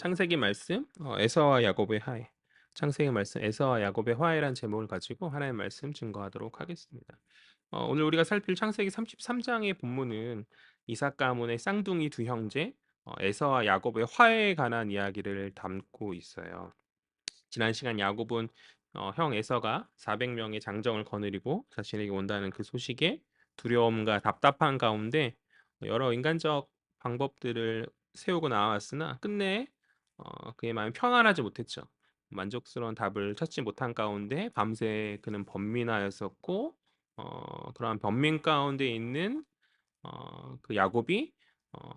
창세기 말씀 에서와 야곱의 화해. 창세기 말씀 에서와 야곱의 화해란 제목을 가지고 하나의 말씀 증거하도록 하겠습니다. 오늘 우리가 살필 창세기 33장의 본문은 이삭 가문의 쌍둥이 두 형제 에서와 야곱의 화해에 관한 이야기를 담고 있어요. 지난 시간 야곱은 형 에서가 400명의 장정을 거느리고 자신에게 온다는 그 소식에 두려움과 답답한 가운데 여러 인간적 방법들을 세우고 나왔으나 끝내 그의 마음이 평안하지 못했죠. 만족스러운 답을 찾지 못한 가운데 밤새 그는 번민하였었고 그러한 번민 가운데 있는 그 야곱이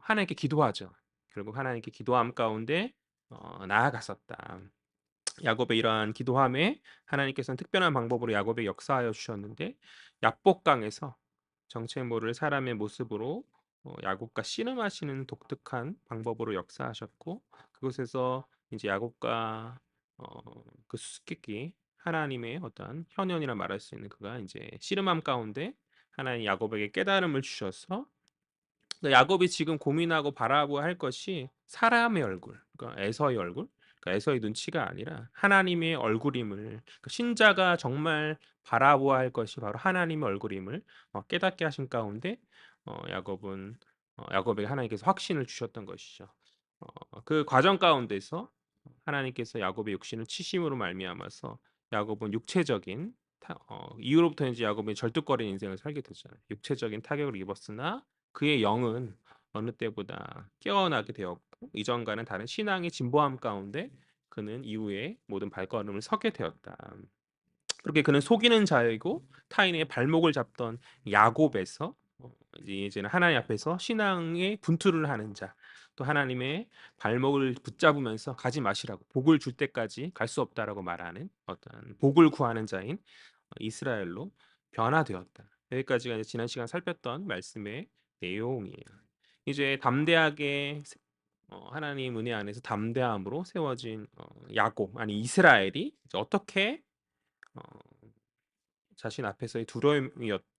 하나님께 기도하죠. 결국 하나님께 기도함 가운데 나아갔었다. 야곱의 이러한 기도함에 하나님께서는 특별한 방법으로 야곱에 역사하여 주셨는데 약복강에서 정체 모를 사람의 모습으로 야곱과 씨름하시는 독특한 방법으로 역사하셨고 그곳에서 이제 야곱과 그 수수께끼 하나님의 어떤 현현이라 말할 수 있는 그가 이제 씨름함 가운데 하나님 야곱에게 깨달음을 주셔서 야곱이 지금 고민하고 바라고 할 것이 사람의 얼굴, 그러니까 에서의 얼굴, 그러니까 에서의 눈치가 아니라 하나님의 얼굴임을, 그러니까 신자가 정말 바라보아야 할 것이 바로 하나님의 얼굴임을 깨닫게 하신 가운데 야곱은 야곱에게 하나님께서 확신을 주셨던 것이죠. 그 과정 가운데서 하나님께서 야곱의 육신을 치심으로 말미암아서 야곱은 육체적인 이후로부터 이제 야곱이 절뚝거리는 인생을 살게 되잖아요. 육체적인 타격을 입었으나 그의 영은 어느 때보다 깨어나게 되었고 이전과는 다른 신앙의 진보함 가운데 그는 이후에 모든 발걸음을 서게 되었다. 그렇게 그는 속이는 자이고 타인의 발목을 잡던 야곱에서 이제는 하나님 앞에서 신앙의 분투를 하는 자, 또 하나님의 발목을 붙잡으면서 가지 마시라고 복을 줄 때까지 갈 수 없다라고 말하는 어떤 복을 구하는 자인 이스라엘로 변화되었다. 여기까지가 이제 지난 시간 살폈던 말씀의 내용이에요. 이제 담대하게 하나님 은혜 안에서 담대함으로 세워진 야곱 아니 이스라엘이 이제 어떻게 어, 자신 앞에서의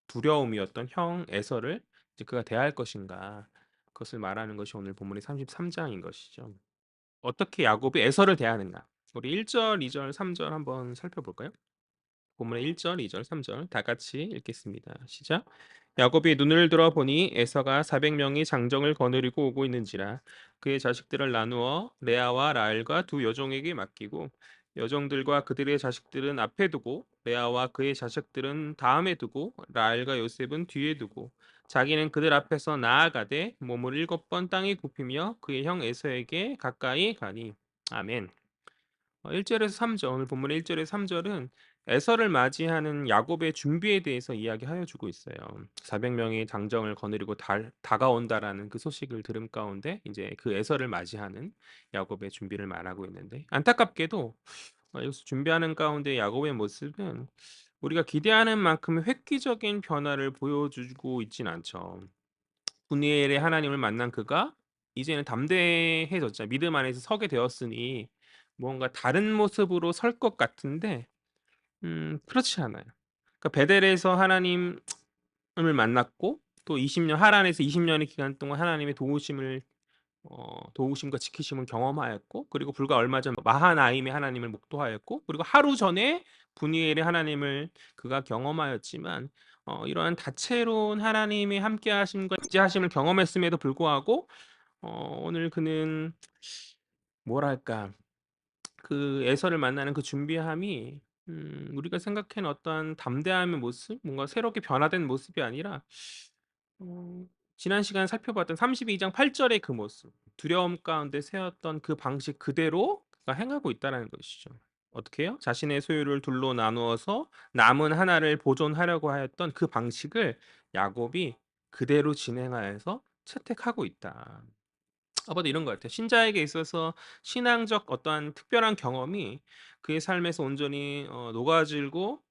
두려움이었던 형 에서를 이제 그가 대할 것인가 그것을 말하는 것이 오늘 본문의 33장인 것이죠. 어떻게 야곱이 에서를 대하는가? 우리 1절, 2절, 3절 한번 살펴볼까요? 본문의 1절, 2절, 3절 다 같이 읽겠습니다. 시작. 야곱이 눈을 들어 보니 에서가 400명이 장정을 거느리고 오고 있는지라 그의 자식들을 나누어 레아와 라헬과 두 여종에게 맡기고 여종들과 그들의 자식들은 앞에 두고 레아와 그의 자식들은 다음에 두고 라헬과 요셉은 뒤에 두고 자기는 그들 앞에서 나아가되 몸을 7번 땅에 굽히며 그의 형 에서에게 가까이 가니 아멘. 1절에서 3절 오늘 본문의 1절에서 3절은 에서를 맞이하는 야곱의 준비에 대해서 이야기하여 주고 있어요. 400명이 장정을 거느리고 다가온다라는 그 소식을 들은 가운데 이제 그 에서를 맞이하는 야곱의 준비를 말하고 있는데 안타깝게도 여기서 준비하는 가운데 야곱의 모습은 우리가 기대하는 만큼 획기적인 변화를 보여주고 있진 않죠. 분이엘의 하나님을 만난 그가 이제는 담대해졌죠. 믿음 안에서 서게 되었으니 무언가 다른 모습으로 설 것 같은데 그렇지 않아요. 그러니까 베델에서 하나님을 만났고 또 20년 하란에서 20 년의 기간 동안 하나님의 도우심과 지키심을 경험하였고 그리고 불과 얼마 전 마하나임의 하나님을 목도하였고 그리고 하루 전에 분이엘의 하나님을 그가 경험하였지만 이러한 다채로운 하나님의 함께하심과 인자하심을 경험했음에도 불구하고 오늘 그는 뭐랄까 그 에서를 만나는 그 준비함이 우리가 생각하는 어떠한 담대함의 모습, 뭔가 새롭게 변화된 모습이 아니라 어 지난 시간에 살펴봤던 32장 8 절의 그 모습, 두려움 가운데 세웠던 그 방식 그대로 그가 행하고 있다라는 것이죠. 어떻게 해요? 자신의 소유를 둘로 나누어서 남은 하나를 보존하려고 하였던 그 방식을 야곱이 그대로 진행하여서 채택하고 있다. 아마도 이런 것 같아요. 신자에게 있어서 신앙적 어떠한 특별한 경험이 그의 삶에서 온전히 녹아지고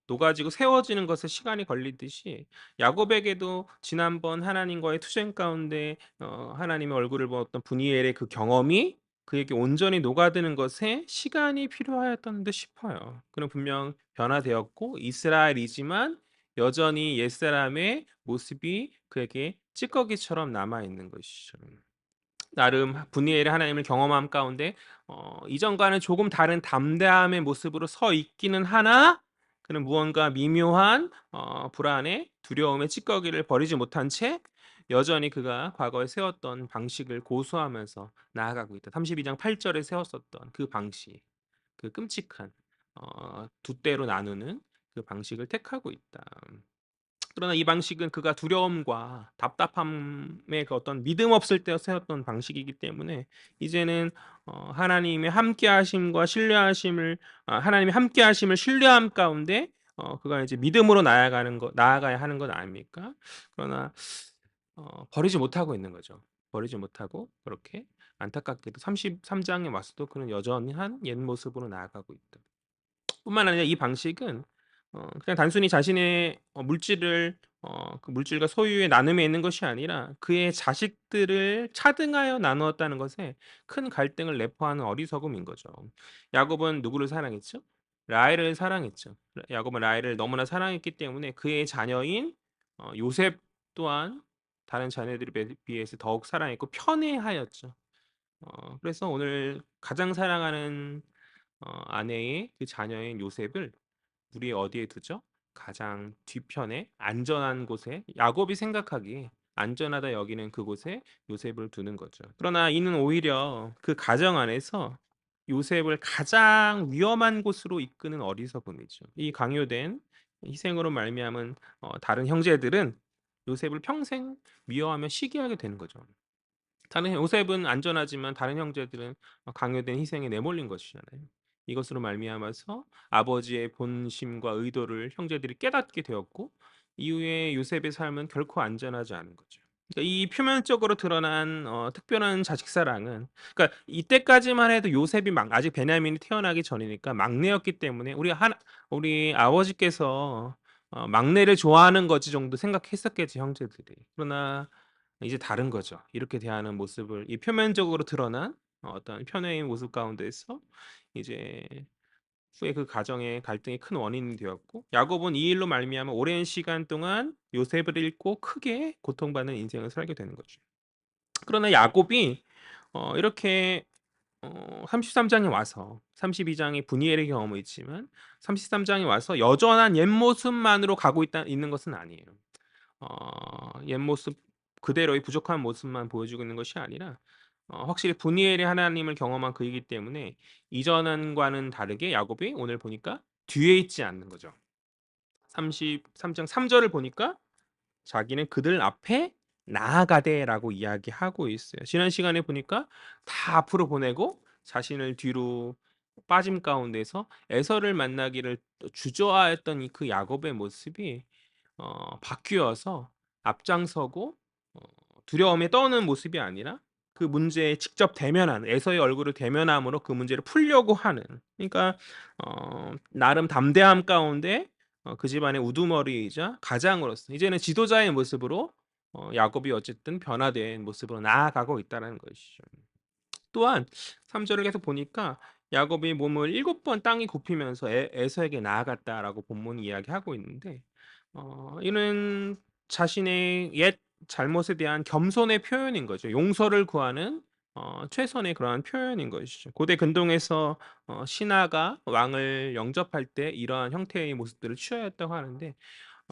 세워지는 것에 시간이 걸리듯이 야곱에게도 지난번 하나님과의 투쟁 가운데 하나님의 얼굴을 보았던 분이엘의 그 경험이 그에게 온전히 녹아드는 것에 시간이 필요하였던 듯 싶어요. 그는 분명 변화되었고 이스라엘이지만 여전히 옛사람의 모습이 그에게 찌꺼기처럼 남아 있는 것이죠. 나름 분이엘의 하나님을 경험함 가운데 이전과는 조금 다른 담대함의 모습으로 서 있기는 하나 그는 무언가 미묘한 불안에 두려움의 찌꺼기를 버리지 못한 채 여전히 그가 과거에 세웠던 방식을 고수하면서 나아가고 있다. 32장 8절에 세웠었던 그 방식, 그 끔찍한 두 때로 나누는 그 방식을 택하고 있다. 그러나 이 방식은 그가 두려움과 답답함의 그 어떤 믿음 없을 때 세웠던 방식이기 때문에 이제는 하나님의 함께하심과 신뢰하심을 하나님의 함께하심을 신뢰함 가운데 그가 이제 믿음으로 나아가야 하는 것 아닙니까? 그러나 버리지 못하고 있는 거죠. 버리지 못하고 그렇게 안타깝게도 33장에 와서도 그는 여전히 한 옛 모습으로 나아가고 있다. 뿐만 아니라 이 방식은 그냥 단순히 자신의 물질을 그 물질과 소유의 나눔에 있는 것이 아니라 그의 자식들을 차등하여 나누었다는 것에 큰 갈등을 내포하는 어리석음인 거죠. 야곱은 누구를 사랑했죠? 라헬을 사랑했죠. 야곱은 라헬을 너무나 사랑했기 때문에 그의 자녀인 요셉 또한 다른 자녀들에 비해서 더욱 사랑했고 편애하였죠. 그래서 오늘 가장 사랑하는 아내의 그 자녀인 요셉을 우리 어디에 두죠? 가장 뒤편에 안전한 곳에 야곱이 생각하기에 안전하다 여기는 그곳에 요셉을 두는 거죠. 그러나 이는 오히려 그 가정 안에서 요셉을 가장 위험한 곳으로 이끄는 어리석음이죠. 이 강요된 희생으로 말미암은 다른 형제들은 요셉을 평생 미워하며 시기하게 되는 거죠. 다른 요셉은 안전하지만 다른 형제들은 강요된 희생에 내몰린 것이잖아요. 이것으로 말미암아서 아버지의 본심과 의도를 형제들이 깨닫게 되었고 이후에 요셉의 삶은 결코 안전하지 않은 거죠. 그러니까 이 표면적으로 드러난 특별한 자식 사랑은 그러니까 이때까지만 해도 요셉이 아직 베냐민이 태어나기 전이니까 막내였기 때문에 우리 아버지께서 막내를 좋아하는 거지 정도 생각했었겠지 형제들이. 그러나 이제 다른 거죠. 이렇게 대하는 모습을 이 표면적으로 드러난 어떤 편애의 모습 가운데서 이제 후에 그 가정의 갈등의 큰 원인이 되었고 야곱은 이 일로 말미암아 오랜 시간 동안 요셉을 잃고 크게 고통받는 인생을 살게 되는 거죠. 그러나 야곱이 이렇게 33장에 와서 32장에 분이엘의 경험이 있지만 33장에 와서 여전한 옛 모습만으로 가고 있는 것은 아니에요. 옛 모습 그대로의 부족한 모습만 보여주고 있는 것이 아니라 확실히 분이엘의 하나님을 경험한 그이기 때문에 이전과는 다르게 야곱이 오늘 보니까 뒤에 있지 않는 거죠. 33장 3절을 보니까 자기는 그들 앞에 나아가되라고 이야기하고 있어요. 지난 시간에 보니까 다 앞으로 보내고 자신을 뒤로 빠짐 가운데서 에서를 만나기를 주저하였던 그 야곱의 모습이 바뀌어서 앞장서고 어 두려움에 떠는 모습이 아니라 그 문제에 직접 대면하는 에서의 얼굴을 대면함으로 그 문제를 풀려고 하는 그러니까 나름 담대함 가운데 그 집안의 우두머리이자 가장으로서 이제는 지도자의 모습으로 야곱이 어쨌든 변화된 모습으로 나아가고 있다는 것이죠. 또한 3 절을 계속 보니까 야곱이 몸을 7번 땅에 굽히면서 에서에게 나아갔다라고 본문이 이야기하고 있는데 이는 자신의 옛 잘못에 대한 겸손의 표현인 거죠. 용서를 구하는 최선의 그러한 표현인 것이죠. 고대 근동에서 신하가 왕을 영접할 때 이러한 형태의 모습들을 취하였다고 하는데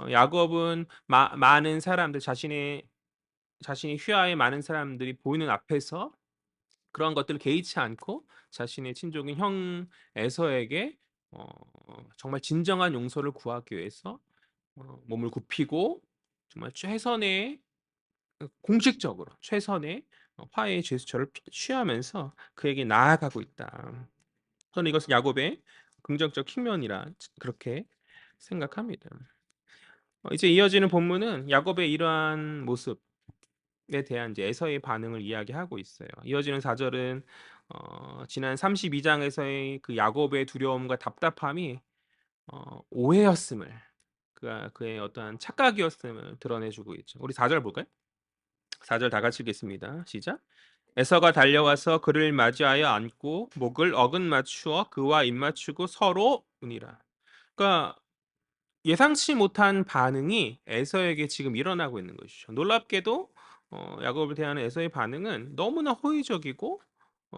야곱은 많은 사람들 자신이 휘하의 많은 사람들이 보이는 앞에서 그런 것들을 개의치 않고 자신의 친족인 형 에서에게 어 정말 진정한 용서를 구하기 위해서 몸을 굽히고 정말 최선의 공식적으로 최선의 화해의 제스처를 취하면서 그에게 나아가고 있다. 저는 이것은 야곱의 긍정적 측면이라 그렇게 생각합니다. 이제 이어지는 본문은 야곱의 이러한 모습에 대한 이제 에서의 반응을 이야기하고 있어요. 이어지는 4 절은 지난 32 장에서의 그 야곱의 두려움과 답답함이 오해였음을 그의 어떠한 착각이었음을 드러내 주고 있죠. 우리 4절 볼까요? 4절 다 같이 읽겠습니다. 시작. 에서가 달려와서 그를 맞이하여 안고 목을 어긋맞추어 그와 입맞추고 서로 우니라. 그러니까 예상치 못한 반응이 에서에게 지금 일어나고 있는 것이죠. 놀랍게도 야곱을 대하는 에서의 반응은 너무나 호의적이고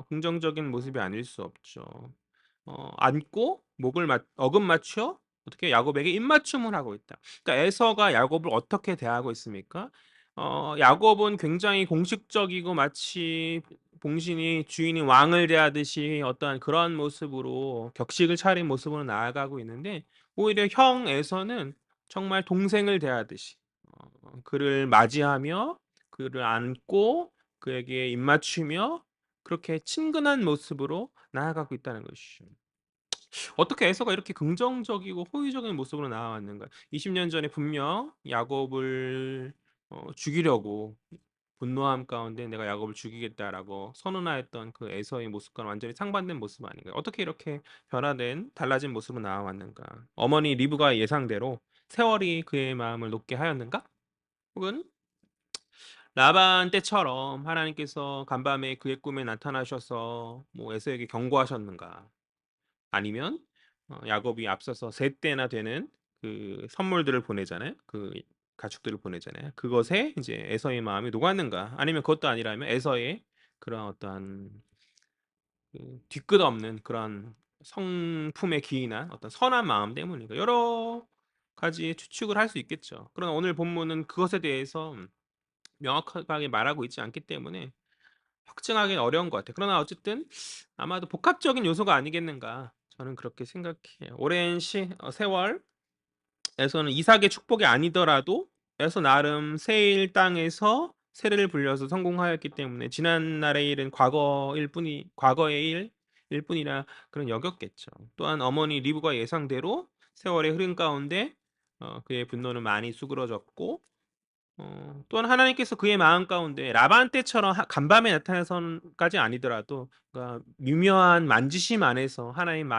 긍정적인 모습이 아닐 수 없죠. 안고 목을 어금 맞춰 어떻게 야곱에게 입맞춤을 하고 있다. 그러니까 에서가 야곱을 어떻게 대하고 있습니까? 야곱은 굉장히 공식적이고 마치 봉신이 주인이 왕을 대하듯이 어떠한 그런 모습으로 격식을 차린 모습으로 나아가고 있는데 오히려 형 에서는 정말 동생을 대하듯이 그를 맞이하며 그를 안고 그에게 입맞추며 그렇게 친근한 모습으로 나아가고 있다는 것이죠. 어떻게 에서가 이렇게 긍정적이고 호의적인 모습으로 나아왔는가? 20년 전에 분명 야곱을 죽이려고 분노함 가운데 '내가 야곱을 죽이겠다.'라고 선언하였던 그 에서의 모습과는 완전히 상반된 모습 아닌가요? 어떻게 이렇게 변화된 달라진 모습으로 나아왔는가? 어머니 리브가의 예상대로 세월이 그의 마음을 녹게 하였는가? 혹은 라반 때처럼 하나님께서 간밤에 그의 꿈에 나타나셔서 뭐 에서에게 경고하셨는가? 아니면 야곱이 앞서서 세 때나 되는 그 선물들을 보내잖아요. 그 가축들을 보내잖아요. 그것에 이제 에서의 마음이 녹았는가? 아니면 그것도 아니라면 에서의 그런 어떠한 뒤끝없는 그런 성품에 기인한 어떤 선한 마음 때문인가? 여러 가지 추측을 할 수 있겠죠. 그러나 오늘 본문은 그것에 대해서 명확하게 말하고 있지 않기 때문에 확증하기는 어려운 것 같아요. 그러나 어쨌든 아마도 복합적인 요소가 아니겠는가 저는 그렇게 생각해요. 오랜 세월에서는 이삭의 축복이 아니더라도 에서 나름 세일 땅에서 세례를 불려서 성공하였기 때문에 지난날의 일은 과거의 일일 뿐이라 그런 여겼겠죠. 또한 어머니 리브가 예상대로 세월의 흐름 가운데 그의 분노는 많이 수그러졌고 또한 하나님께서 그의 마음 가운데 라반 때처럼 간밤에 나타나서까지 아니더라도 그러니까 미묘한 만지심 안에서 하나님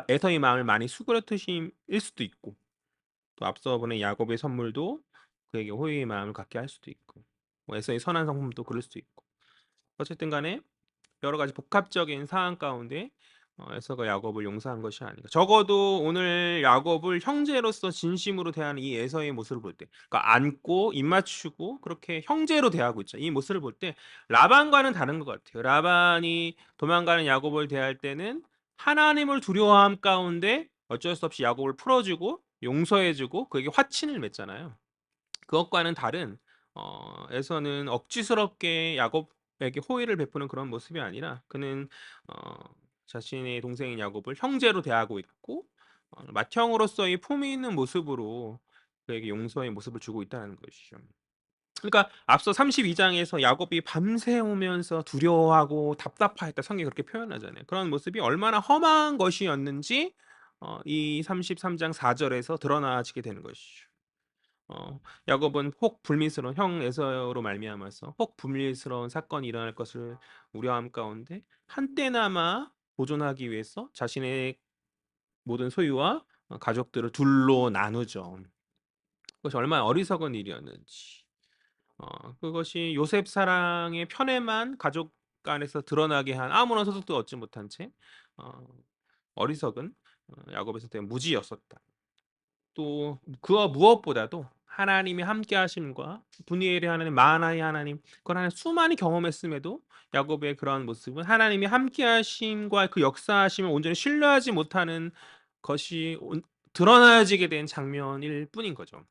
에서의 마음을 많이 수그러뜨심일 수도 있고 또 앞서 보낸 야곱의 선물도 그에게 호의의 마음을 갖게 할 수도 있고 뭐 에서의 선한 성품도 그럴 수도 있고 어쨌든 간에 여러 가지 복합적인 상황 가운데 에서가 야곱을 용서한 것이 아닌가. 적어도 오늘 야곱을 형제로서 진심으로 대하는 이 에서의 모습을 볼 때, 그러니까 안고 입 맞추고 그렇게 형제로 대하고 있죠. 이 모습을 볼 때 라반과는 다른 것 같아요. 라반이 도망가는 야곱을 대할 때는 하나님을 두려워함 가운데 어쩔 수 없이 야곱을 풀어주고 용서해주고 그에게 화친을 맺잖아요. 그것과는 다른 에서는 억지스럽게 야곱에게 호의를 베푸는 그런 모습이 아니라 그는 어 자신의 동생인 야곱을 형제로 대하고 있고 맏형으로서의 품위 있는 모습으로 그에게 용서의 모습을 주고 있다는 것이죠. 그러니까 앞서 32 장에서 야곱이 밤새 오면서 두려워하고 답답하였다 성경이 그렇게 표현하잖아요. 그런 모습이 얼마나 험한 것이었는지 이 33장 4 절에서 드러나지게 되는 것이죠. 야곱은 혹 불미스러운 형 에서로 말미암아서 혹 불미스러운 사건이 일어날 것을 우려함 가운데 한때나마 보존하기 위해서 자신의 모든 소유와 가족들을 둘로 나누죠. 그것이 얼마나 어리석은 일이었는지. 그것이 요셉 사랑의 편에만 가족 간에서 드러나게 한 아무런 소득도 얻지 못한 채 어 어리석은 야곱에서 된 무지였었다. 또 그와 무엇보다도 하나님이 함께 하심과 분이엘의 하나님 만화의 하나님 그걸 하나님 수많이 경험했음에도 야곱의 그러한 모습은 하나님이 함께 하심과 그 역사하심을 온전히 신뢰하지 못하는 것이 드러나지게 된 장면일 뿐인 거죠.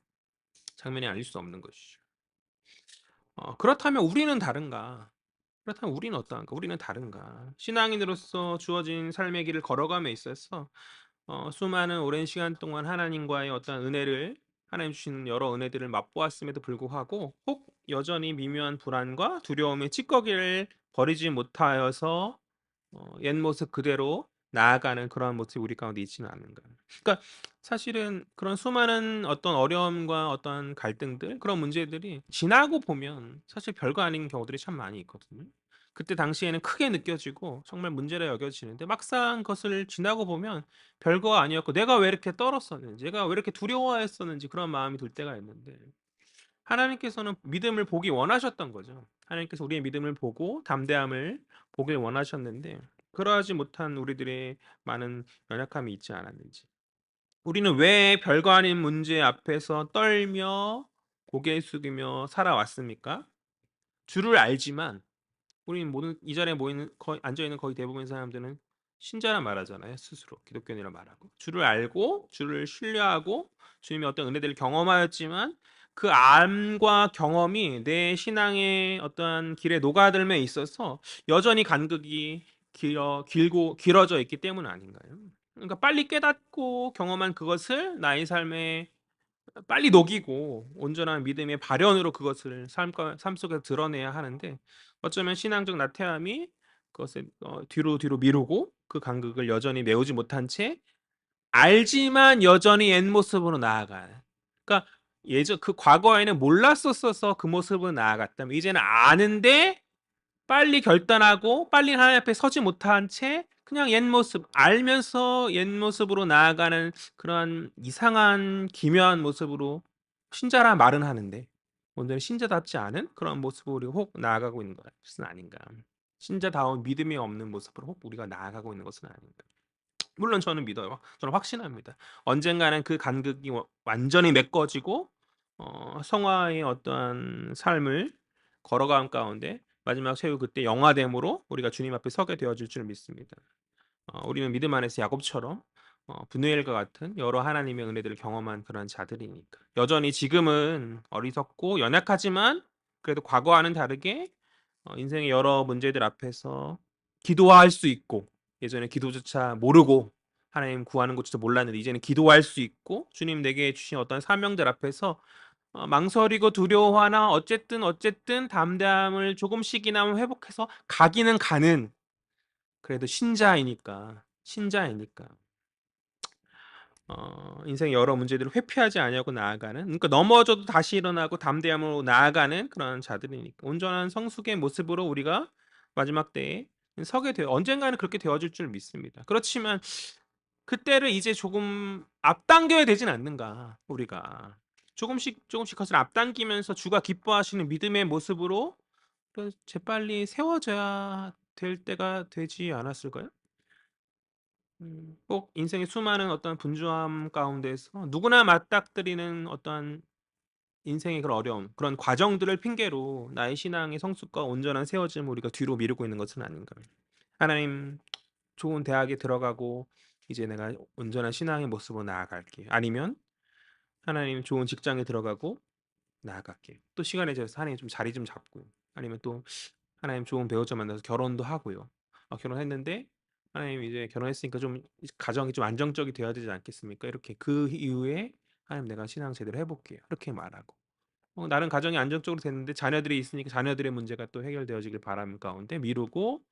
장면이 아닐 수 없는 것이죠. 그렇다면 우리는 다른가? 그렇다면 우리는 어떠한가? 우리는 다른가? 신앙인으로서 주어진 삶의 길을 걸어감에 있어서 수많은 오랜 시간 동안 하나님과의 어떤 은혜를 하나님 주시는 여러 은혜들을 맛보았음에도 불구하고 혹 여전히 미묘한 불안과 두려움의 찌꺼기를 버리지 못하여서 옛 모습 그대로 나아가는 그러한 모습이 우리 가운데 있지는 않은가. 그러니까 사실은 그런 수많은 어떤 어려움과 어떤 갈등들 그런 문제들이 지나고 보면 사실 별거 아닌 경우들이 참 많이 있거든요. 그때 당시에는 크게 느껴지고 정말 문제라 여겨지는데 막상 그것을 지나고 보면 별거 아니었고 '내가 왜 이렇게 떨었었는지. 내가 왜 이렇게 두려워했었는지.' 그런 마음이 들 때가 있는데 하나님께서는 믿음을 보기 원하셨던 거죠. 하나님께서 우리의 믿음을 보고 담대함을 보길 원하셨는데 그러하지 못한 우리들의 많은 연약함이 있지 않았는지. 우리는 왜 별거 아닌 문제 앞에서 떨며 고개 숙이며 살아왔습니까? 주를 알지만 우리는 모든 이 자리에 모이는 거의 앉아 있는 거의 대부분의 사람들은 신자라 말하잖아요, 스스로. 기독교인이라 말하고. 주를 알고 주를 신뢰하고 주님의 어떤 은혜들을 경험하였지만 그 암과 경험이 내 신앙의 어떠한 길에 녹아들음에 있어서 여전히 간극이 길어져 있기 때문 아닌가요? 그러니까 빨리 깨닫고 경험한 그것을 나의 삶에 빨리 녹이고 온전한 믿음의 발현으로 그것을 삶 속에서 드러내야 하는데 어쩌면 신앙적 나태함이 그것을 뒤로 미루고 그 간극을 여전히 메우지 못한 채 알지만 여전히 옛 모습으로 나아가는. 그러니까 예전 그 과거에는 몰랐었어서 그 모습으로 나아갔다면 이제는 아는데 빨리 결단하고 빨리 하나님 앞에 서지 못한 채 그냥 옛 모습 알면서 옛 모습으로 나아가는 그러한 이상한 기묘한 모습으로 신자라 말은 하는데 오늘은 신자답지 않은 그런 모습으로 혹 나아가고 있는 것은 아닌가. 신자다운 믿음이 없는 모습으로 혹 우리가 나아가고 있는 것은 아닌가. 물론 저는 믿어요. 저는 확신합니다. 언젠가는 그 간극이 완전히 메꿔지고 성화의 어떠한 삶을 걸어가는 가운데 마지막 최후 그때 영화됨으로 우리가 주님 앞에 서게 되어질 줄 믿습니다. 우리는 믿음 안에서 야곱처럼 분우엘과 같은 여러 하나님의 은혜들을 경험한 그런 자들이니까. 여전히 지금은 어리석고 연약하지만 그래도 과거와는 다르게 인생의 여러 문제들 앞에서 기도할 수 있고 예전에 기도조차 모르고 하나님 구하는 것조차 몰랐는데 이제는 기도할 수 있고 주님 내게 주신 어떤 사명들 앞에서 망설이고 두려워하나 어쨌든 담대함을 조금씩이나마 회복해서 가기는 가는 그래도 신자이니까 인생의 여러 문제들을 회피하지 아니하고 나아가는 그러니까 넘어져도 다시 일어나고 담대함으로 나아가는 그런 자들이니까 온전한 성숙의 모습으로 우리가 마지막 때에 서게 되어 언젠가는 그렇게 되어질 줄 믿습니다. 그렇지만 그때를 이제 조금 앞당겨야 되진 않는가 우리가 조금씩 그것을 앞당기면서 주가 기뻐하시는 믿음의 모습으로 재빨리 세워져야 될 때가 되지 않았을까요? 꼭 인생의 수많은 어떤 분주함 가운데서 누구나 맞닥뜨리는 어떠한 인생의 그런 어려움, 그런 과정들을 핑계로 나의 신앙의 성숙과 온전한 세워짐을 우리가 뒤로 미루고 있는 것은 아닌가. 하나님 좋은 대학에 들어가고 이제 내가 온전한 신앙의 모습으로 나아갈게. 아니면 하나님 좋은 직장에 들어가고 나아갈게. 또 시간에 져서 하나님 좀 자리 좀 잡고요. 아니면 또 하나님 좋은 배우자 만나서 결혼도 하고요. 결혼했는데 하나님 이제 결혼했으니까 좀 가정이 좀 안정적이 되어야 되지 않겠습니까? 이렇게 그 이후에 하나님 내가 신앙 제대로 해볼게요. 이렇게 말하고 나는 가정이 안정적으로 됐는데 자녀들이 있으니까 자녀들의 문제가 또 해결되어지길 바라는 가운데 미루고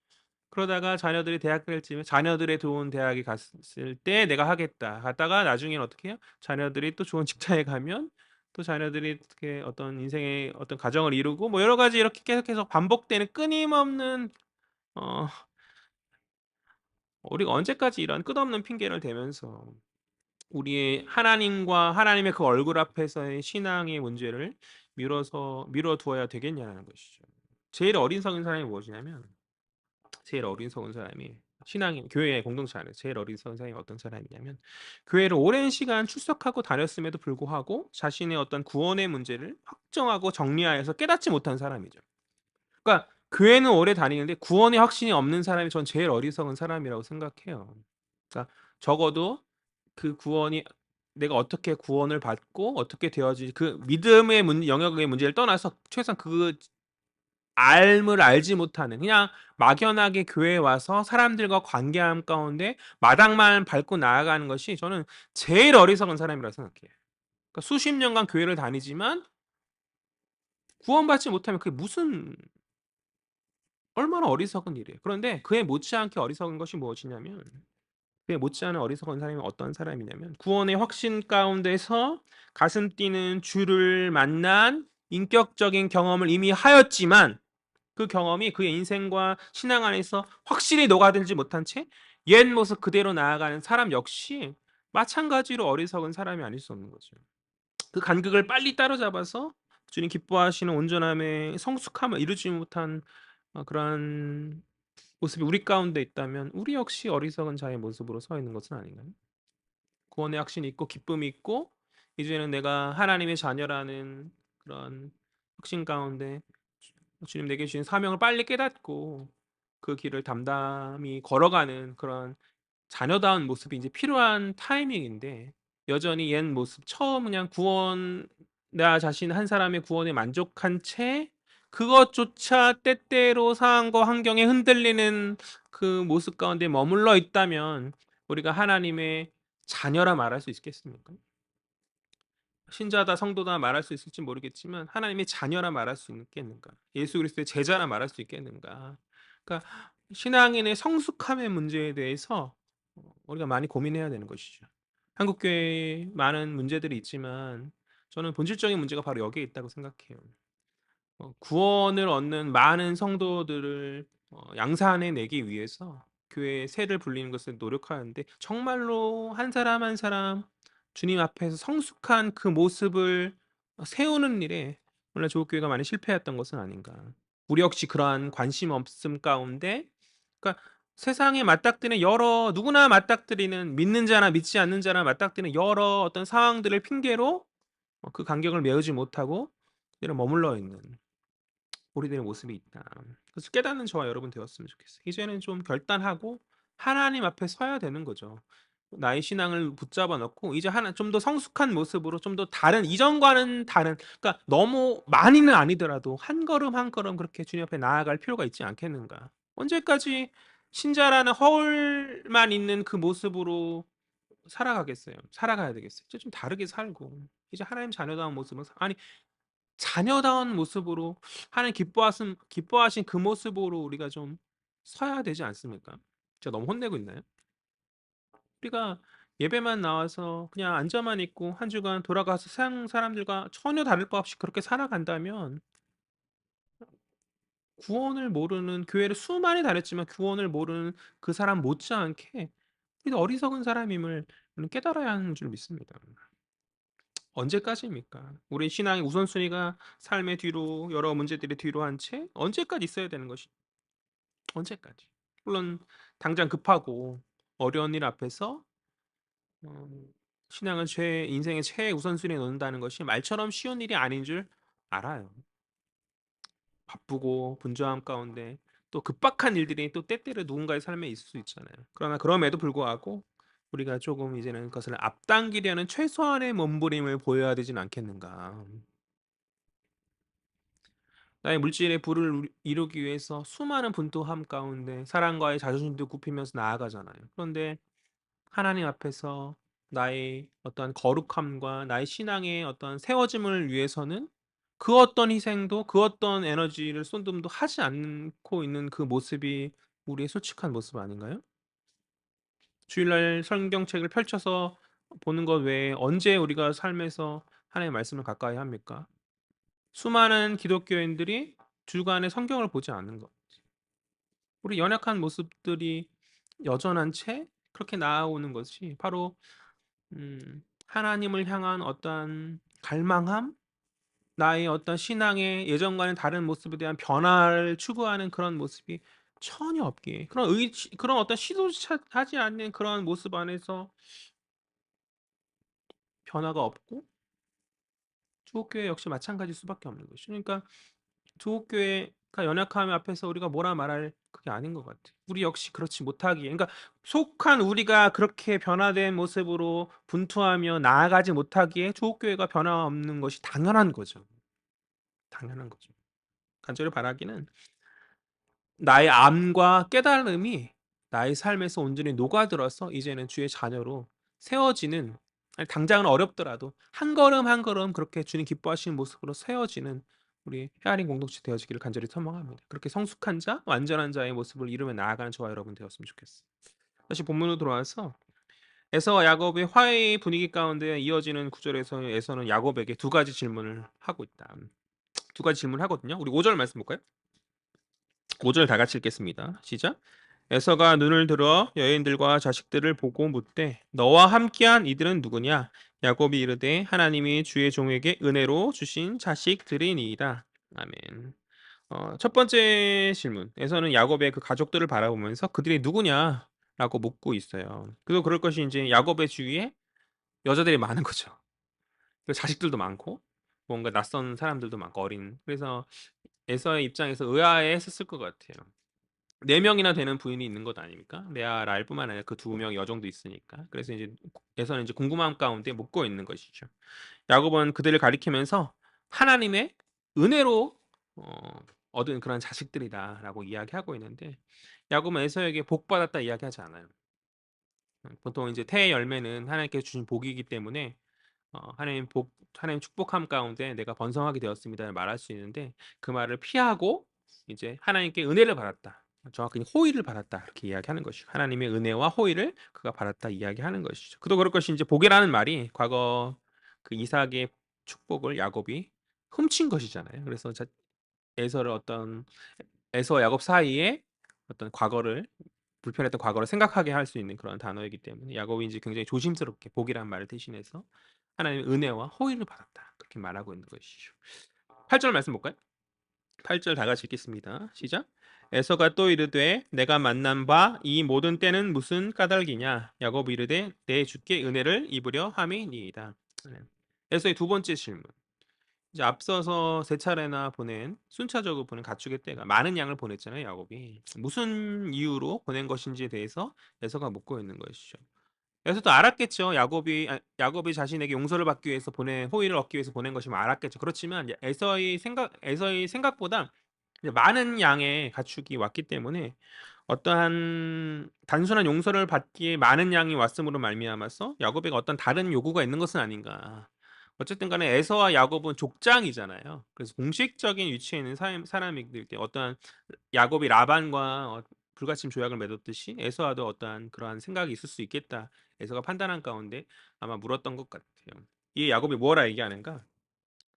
그러다가 자녀들이 대학 갈 쯤에 자녀들의 좋은 대학에 갔을 때 내가 하겠다 하다가 나중에는 어떻게 해요? 자녀들이 또 좋은 직장에 가면 또 자녀들이 어떻게 어떤 인생의 어떤 가정을 이루고 뭐 여러 가지 이렇게 계속해서 반복되는 끊임없는 어 우리가 언제까지 이런 끝없는 핑계를 대면서 우리의 하나님과 하나님의 그 얼굴 앞에서의 신앙의 문제를 미뤄 두어야 되겠냐는 것이죠. 제일 어리석은 사람이 무엇이냐면 제일 어리석은 사람이 신앙인 교회 공동체 안에서 제일 어리석은 사람이 어떤 사람이냐면 교회를 오랜 시간 출석하고 다녔음에도 불구하고 자신의 어떤 구원의 문제를 확정하고 정리하여서 깨닫지 못한 사람이죠. 그러니까 교회는 오래 다니는데 구원의 확신이 없는 사람이 전 제일 어리석은 사람이라고 생각해요. 그러니까 적어도 그 구원이 내가 어떻게 구원을 받고 어떻게 되어지 그 믿음의 영역의 문제를 떠나서 최소한 그 알을 알지 못하는 그냥 막연하게 교회에 와서 사람들과 관계함 가운데 마당만 밟고 나아가는 것이 저는 제일 어리석은 사람이라고 생각해요. 그러니까 수십 년간 교회를 다니지만 구원받지 못하면 그게 무슨 얼마나 어리석은 일이에요. 그런데 그에 못지않게 어리석은 것이 무엇이냐면 그에 못지않은 어리석은 사람이 어떤 사람이냐면 구원의 확신 가운데서 가슴 뛰는 주를 만난 인격적인 경험을 이미 하였지만 그 경험이 그의 인생과 신앙 안에서 확실히 녹아들지 못한 채 옛 모습 그대로 나아가는 사람 역시 마찬가지로 어리석은 사람이 아닐 수 없는 거죠. 그 간극을 빨리 따로잡아서 주님 기뻐하시는 온전함의 성숙함을 이루지 못한 그러한 모습이 우리 가운데 있다면 우리 역시 어리석은 자의 모습으로 서 있는 것은 아닌가요? 구원의 확신이 있고 기쁨이 있고 이제는 내가 하나님의 자녀라는 그런 혁신 가운데 주님 내게 주신 사명을 빨리 깨닫고 그 길을 담담히 걸어가는 그런 자녀다운 모습이 이제 필요한 타이밍인데 여전히 옛 모습 처음 그냥 구원 나 자신 한 사람의 구원에 만족한 채 그것조차 때때로 상황과 환경에 흔들리는 그 모습 가운데 머물러 있다면 우리가 하나님의 자녀라 말할 수 있겠습니까? 신자다 성도다 말할 수 있을지 모르겠지만 하나님의 자녀라 말할 수 있겠는가? 예수 그리스도의 제자라 말할 수 있겠는가? 그러니까 신앙인의 성숙함의 문제에 대해서 우리가 많이 고민해야 되는 것이죠. 한국 교회에 많은 문제들이 있지만 저는 본질적인 문제가 바로 여기에 있다고 생각해요. 구원을 얻는 많은 성도들을 양산해 내기 위해서 교회에 세를 불리는 것을 노력하는데 정말로 한 사람 한 사람 주님 앞에서 성숙한 그 모습을 세우는 일에 오늘 조국교회가 많이 실패했던 것은 아닌가. 우리 역시 그러한 관심 없음 가운데 그러니까 세상에 맞닥뜨리는 여러 누구나 맞닥뜨리는 믿는 자나 믿지 않는 자나 맞닥뜨리는 여러 어떤 상황들을 핑계로 그 간격을 메우지 못하고 그대로 머물러 있는 우리들의 모습이 있다. 그래서 깨닫는 저와 여러분 되었으면 좋겠어요. 이제는 좀 결단하고 하나님 앞에 서야 되는 거죠. 나의 신앙을 붙잡아 놓고 이제 하나 좀 더 성숙한 모습으로 좀 더 다른 이전과는 다른 그러니까 너무 많이는 아니더라도 한 걸음 한 걸음 그렇게 주님 앞에 나아갈 필요가 있지 않겠는가. 언제까지 신자라는 허울만 있는 그 모습으로 살아가겠어요. 살아가야 되겠어요. 이제 좀 다르게 살고 이제 하나님 자녀다운 모습을 아니 자녀다운 모습으로 하나님 기뻐하신 그 모습으로 우리가 좀 서야 되지 않습니까? 제가 너무 혼내고 있나요? 우리가 예배만 나와서 그냥 앉아만 있고 한 주간 돌아가서 세상 사람들과 전혀 다를 것 없이 그렇게 살아간다면 구원을 모르는 교회를 수많이 다녔지만 구원을 모르는 그 사람 못지않게 우리도 어리석은 사람임을 우리는 깨달아야 하는 줄 믿습니다. 언제까지입니까? 우리 신앙의 우선순위가 삶의 뒤로 여러 문제들이 뒤로 한 채 언제까지 있어야 되는 것이 언제까지? 물론 당장 급하고 어려운 일 앞에서 어, 신앙을 인생의 최우선순위에 놓는다는 것이 말처럼 쉬운 일이 아닌 줄 알아요. 바쁘고 분주함 가운데 또 급박한 일들이 또 때때로 누군가의 삶에 있을 수 있잖아요. 그러나 그럼에도 불구하고 우리가 조금 이제는 그것을 앞당기려는 최소한의 몸부림을 보여야 되진 않겠는가. 나의 물질의 부를 이루기 위해서 수많은 분투함 가운데 사랑과의 자존심도 굽히면서 나아가잖아요. 그런데 하나님 앞에서 나의 어떤 거룩함과 나의 신앙의 어떤 세워짐을 위해서는 그 어떤 희생도 그 어떤 에너지를 쏟음도 하지 않고 있는 그 모습이 우리의 솔직한 모습 아닌가요? 주일날 성경책을 펼쳐서 보는 것 외에 언제 우리가 삶에서 하나님의 말씀을 가까이 합니까? 수많은 기독교인들이 주간에 성경을 보지 않는 것. 우리 연약한 모습들이 여전한 채 그렇게 나아오는 것이 바로 하나님을 향한 어떤 갈망함, 나의 어떤 신앙의 예전과는 다른 모습에 대한 변화를 추구하는 그런 모습이 전혀 없기에 그런 어떤 시도조차 하지 않는 그런 모습 안에서 변화가 없고 주옥교회 역시 마찬가지일 수밖에 없는 것이죠. 그러니까 조국교회가 연약함 앞에서 우리가 뭐라 말할 그게 아닌 것 같아요. 우리 역시 그렇지 못하기에 그러니까 속한 우리가 그렇게 변화된 모습으로 분투하며 나아가지 못하기에 조국교회가 변화없는 것이 당연한 거죠. 당연한 거죠. 간절히 바라기는 나의 암과 깨달음이 나의 삶에서 온전히 녹아들어서 이제는 주의 자녀로 세워지는 아니 당장은 어렵더라도 한 걸음 한 걸음 그렇게 주님 기뻐하시는 모습으로 세워지는 우리 헤아린 공동체 되어지기를 간절히 소망합니다. 그렇게 성숙한 자, 완전한 자의 모습을 이루며 나아가는 저와 여러분 되었으면 좋겠어요. 다시 본문으로 돌아와서 에서와 야곱의 화해의 분위기 가운데 이어지는 구절에서 에서는 야곱에게 두 가지 질문을 하고 있다. 두 가지 질문을 하거든요. 우리 5절 말씀 볼까요? 5절 다 같이 읽겠습니다. 시작. 에서가 눈을 들어 여인들과 자식들을 보고 묻되 너와 함께한 이들은 누구냐? 야곱이 이르되 하나님이 주의 종에게 은혜로 주신 자식들이니이다. 아멘. 첫 번째 질문에서는 야곱의 그 가족들을 바라보면서 그들이 누구냐라고 묻고 있어요. 그래서 그럴 것이 이제 야곱의 주위에 여자들이 많은 거죠. 그 자식들도 많고 뭔가 낯선 사람들도 많고 어린. 그래서 에서의 입장에서 의아해했었을 것 같아요. 4명이나 되는 부인이 있는 것 아닙니까? 레아, 라헬뿐만 아니라 그 2명 여종도 있으니까. 그래서 이제 에서는 이제 궁금함 가운데 묻고 있는 것이죠. 야곱은 그들을 가리키면서 하나님의 은혜로 얻은 그런 자식들이다라고 이야기하고 있는데 야곱은 에서에게 복 받았다 이야기하지 않아요. 보통 이제 태의 열매는 하나님께서 주신 복이기 때문에 하나님 축복함 가운데 내가 번성하게 되었습니다를 말할 수 있는데 그 말을 피하고 이제 하나님께 은혜를 받았다. 정확히 호의를 받았다. 이렇게 이야기하는 것이죠. 하나님의 은혜와 호의를 그가 받았다 이야기하는 것이죠. 그도 그럴 것이 이제 복이라는 말이 과거 그 이삭의 축복을 야곱이 훔친 것이잖아요. 그래서 에서를 어떤 에서와 야곱 사이에 어떤 과거를 불편했던 과거를 생각하게 할 수 있는 그런 단어이기 때문에 야곱이 이제 굉장히 조심스럽게 복이라는 말을 대신해서 하나님의 은혜와 호의를 받았다. 그렇게 말하고 있는 것이죠. 8절 말씀 볼까요? 8절 다 같이 읽겠습니다. 시작. 에서가 또 이르되 내가 만난 바 이 모든 때는 무슨 까닭이냐? 야곱이 이르되 내 주께 은혜를 입으려 함이니이다. 에서의 두 번째 질문. 이제 앞서서 세 차례나 보낸 순차적으로 보낸 가축의 떼가 많은 양을 보냈잖아요, 야곱이. 무슨 이유로 보낸 것인지에 대해서 에서가 묻고 있는 것이죠. 에서도 알았겠죠. 야곱이 자신에게 용서를 받기 위해서 호의를 얻기 위해서 보낸 것이면 알았겠죠. 그렇지만 에서의 생각보다 이제 많은 양의 가축이 왔기 때문에 어떠한 단순한 용서를 받기에 많은 양이 왔음으로 말미암아서 야곱에게 어떤 다른 요구가 있는 것은 아닌가. 어쨌든 간에 에서와 야곱은 족장이잖아요. 그래서 공식적인 위치에 있는 사람이기 때문에 어떠한 야곱이 라반과 불가침 조약을 맺었듯이 에서와도 어떠한 그러한 생각이 있을 수 있겠다. 에서가 판단한 가운데 아마 물었던 것 같아요. 이 야곱이 뭐라 얘기하는가?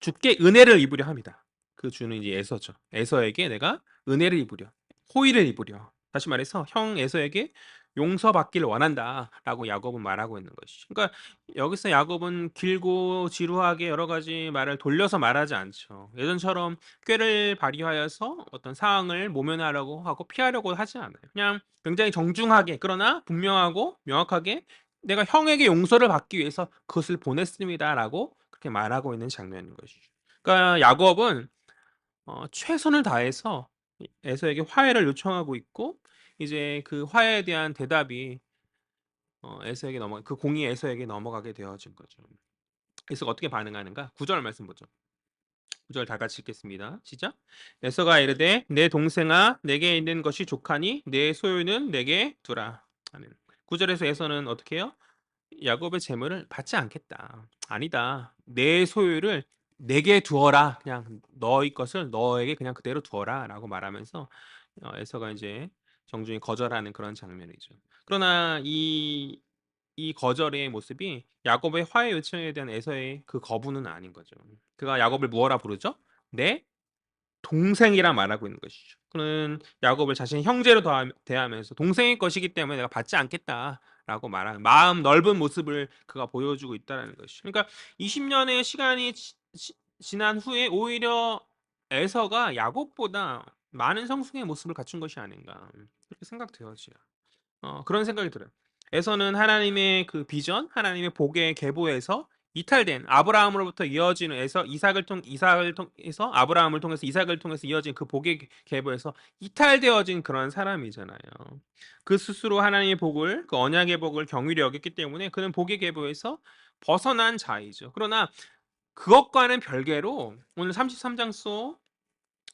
주께 은혜를 입으려 합니다. 그 주는 이제 에서죠. 에서에게 내가 은혜를 입으려, 호의를 입으려. 다시 말해서 형 에서에게 용서받기를 원한다라고 야곱은 말하고 있는 것이죠. 그러니까 여기서 야곱은 길고 지루하게 여러 가지 말을 돌려서 말하지 않죠. 예전처럼 꾀를 발휘하여서 어떤 상황을 모면하려고 하고 피하려고 하지 않아요. 그냥 굉장히 정중하게 그러나 분명하고 명확하게 내가 형에게 용서를 받기 위해서 그것을 보냈습니다라고 그렇게 말하고 있는 장면인 것이죠. 그러니까 야곱은 최선을 다해서 에서에게 화해를 요청하고 있고 이제 그 화해에 대한 대답이 그 공이 에서에게 넘어가게 되어진 거죠. 에서가 어떻게 반응하는가? 9절 말씀 보죠. 9절 다 같이 읽겠습니다. 시작. 에서가 이르되 내 동생아 내게 있는 것이 족하니 내 소유는 내게 두라. 아멘. 9절에서 에서는 어떻게 해요? 야곱의 재물을 받지 않겠다. 아니다. 내 소유를 내게 두어라. 그냥 너의 것을 너에게 그냥 그대로 두어라라고 말하면서 에서가 이제 정중히 거절하는 그런 장면이죠. 그러나 이 거절의 모습이 야곱의 화해 요청에 대한 에서의 그 거부는 아닌 거죠. 그가 야곱을 무엇라 부르죠? 내 동생이라 말하고 있는 것이죠. 그는 야곱을 자신의 형제로 대하면서 동생의 것이기 때문에 내가 받지 않겠다라고 말하는 마음 넓은 모습을 그가 보여주고 있다는 것이죠. 그러니까 20년의 시간이 지난 후에 오히려 에서가 야곱보다 많은 성숙의 모습을 갖춘 것이 아닌가 그렇게 생각되어져요. 그런 생각이 들어요. 에서는 하나님의 그 비전, 하나님의 복의 계보에서 이탈된 아브라함으로부터 이어지는 이삭을 통해서 아브라함을 통해서 이삭을 통해서 이어진 그 복의 계보에서 이탈되어진 그런 사람이잖아요. 그 스스로 하나님의 복을 그 언약의 복을 경휼히 여겼기 때문에 그는 복의 계보에서 벗어난 자이죠. 그러나 그것과는 별개로 오늘 33장 속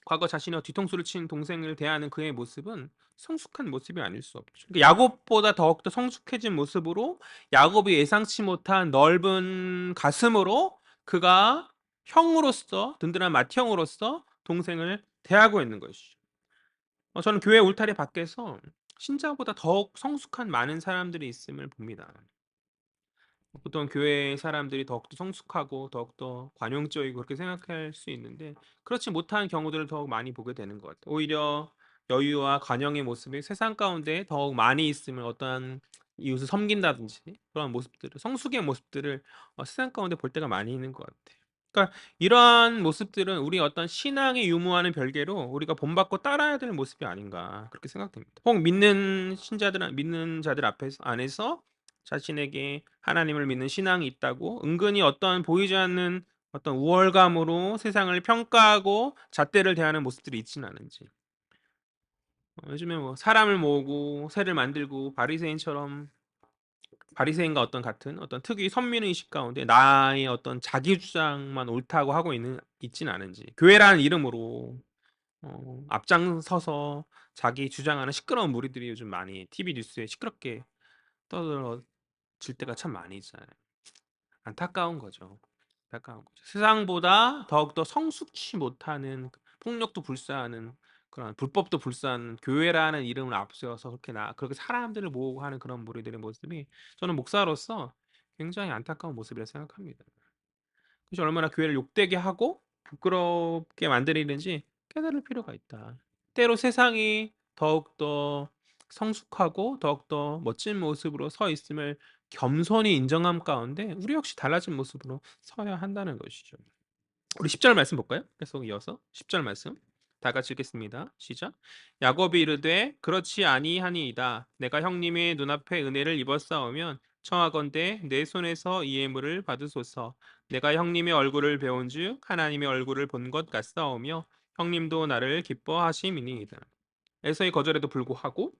과거 자신의 뒤통수를 친 동생을 대하는 그의 모습은 성숙한 모습이 아닐 수 없죠. 그러니까 야곱보다 더욱더 성숙해진 모습으로 야곱이 예상치 못한 넓은 가슴으로 그가 형으로서 든든한 맏형으로서 동생을 대하고 있는 것이죠. 저는 교회 울타리 밖에서 신자보다 더욱 성숙한 많은 사람들이 있음을 봅니다. 보통 교회 사람들이 더욱더 성숙하고 더욱더 관용적이고 그렇게 생각할 수 있는데 그렇지 못한 경우들을 더욱 많이 보게 되는 것 같아요. 오히려 여유와 관용의 모습이 세상 가운데 더욱 많이 있으면 어떠한 이웃을 섬긴다든지 그런 모습들을 성숙의 모습들을 세상 가운데 볼 때가 많이 있는 것 같아요. 그러니까 이러한 모습들은 우리 어떤 신앙의 유무와는 별개로 우리가 본받고 따라야 될 모습이 아닌가 그렇게 생각됩니다. 혹 믿는 자들 안에서 자신에게 하나님을 믿는 신앙이 있다고 은근히 어떠한 보이지 않는 어떤 우월감으로 세상을 평가하고 잣대를 대하는 모습들이 있지는 않은지. 요즘에 뭐 사람을 모으고 새를 만들고 바리새인과 어떤 같은 어떤 특유의 선민의식 가운데 나의 어떤 자기 주장만 옳다고 하고 있지는 않은지. 교회라는 이름으로 앞장서서 자기 주장하는 시끄러운 무리들이 요즘 많이 TV 뉴스에 시끄럽게 떠들어질 때가 참 많이 있잖아요. 안타까운 거죠. 안타까운 거죠. 세상보다 더욱더 성숙치 못하는 폭력도 불사하는 그런 불법도 불사하는 교회라는 이름을 앞세워서 그렇게 사람들을 모으고 하는 그런 무리들의 모습이 저는 목사로서 굉장히 안타까운 모습이라 생각합니다. 그래서 얼마나 교회를 욕되게 하고 부끄럽게 만들리는지 깨달을 필요가 있다. 때로 세상이 더욱더 성숙하고 더욱더 멋진 모습으로 서 있음을 겸손히 인정함 가운데 우리 역시 달라진 모습으로 서야 한다는 것이죠. 우리 10절 말씀 볼까요? 계속 이어서 10절 말씀 다 같이 읽겠습니다. 시작. 야곱이 이르되 그렇지 아니하니이다. 내가 형님의 눈앞에 은혜를 입었사오면 청하건대 내 손에서 이 예물을 받으소서. 내가 형님의 얼굴을 배운즉 하나님의 얼굴을 본 것 같사오며 형님도 나를 기뻐하심이니이다. 에서의 거절에도 불구하고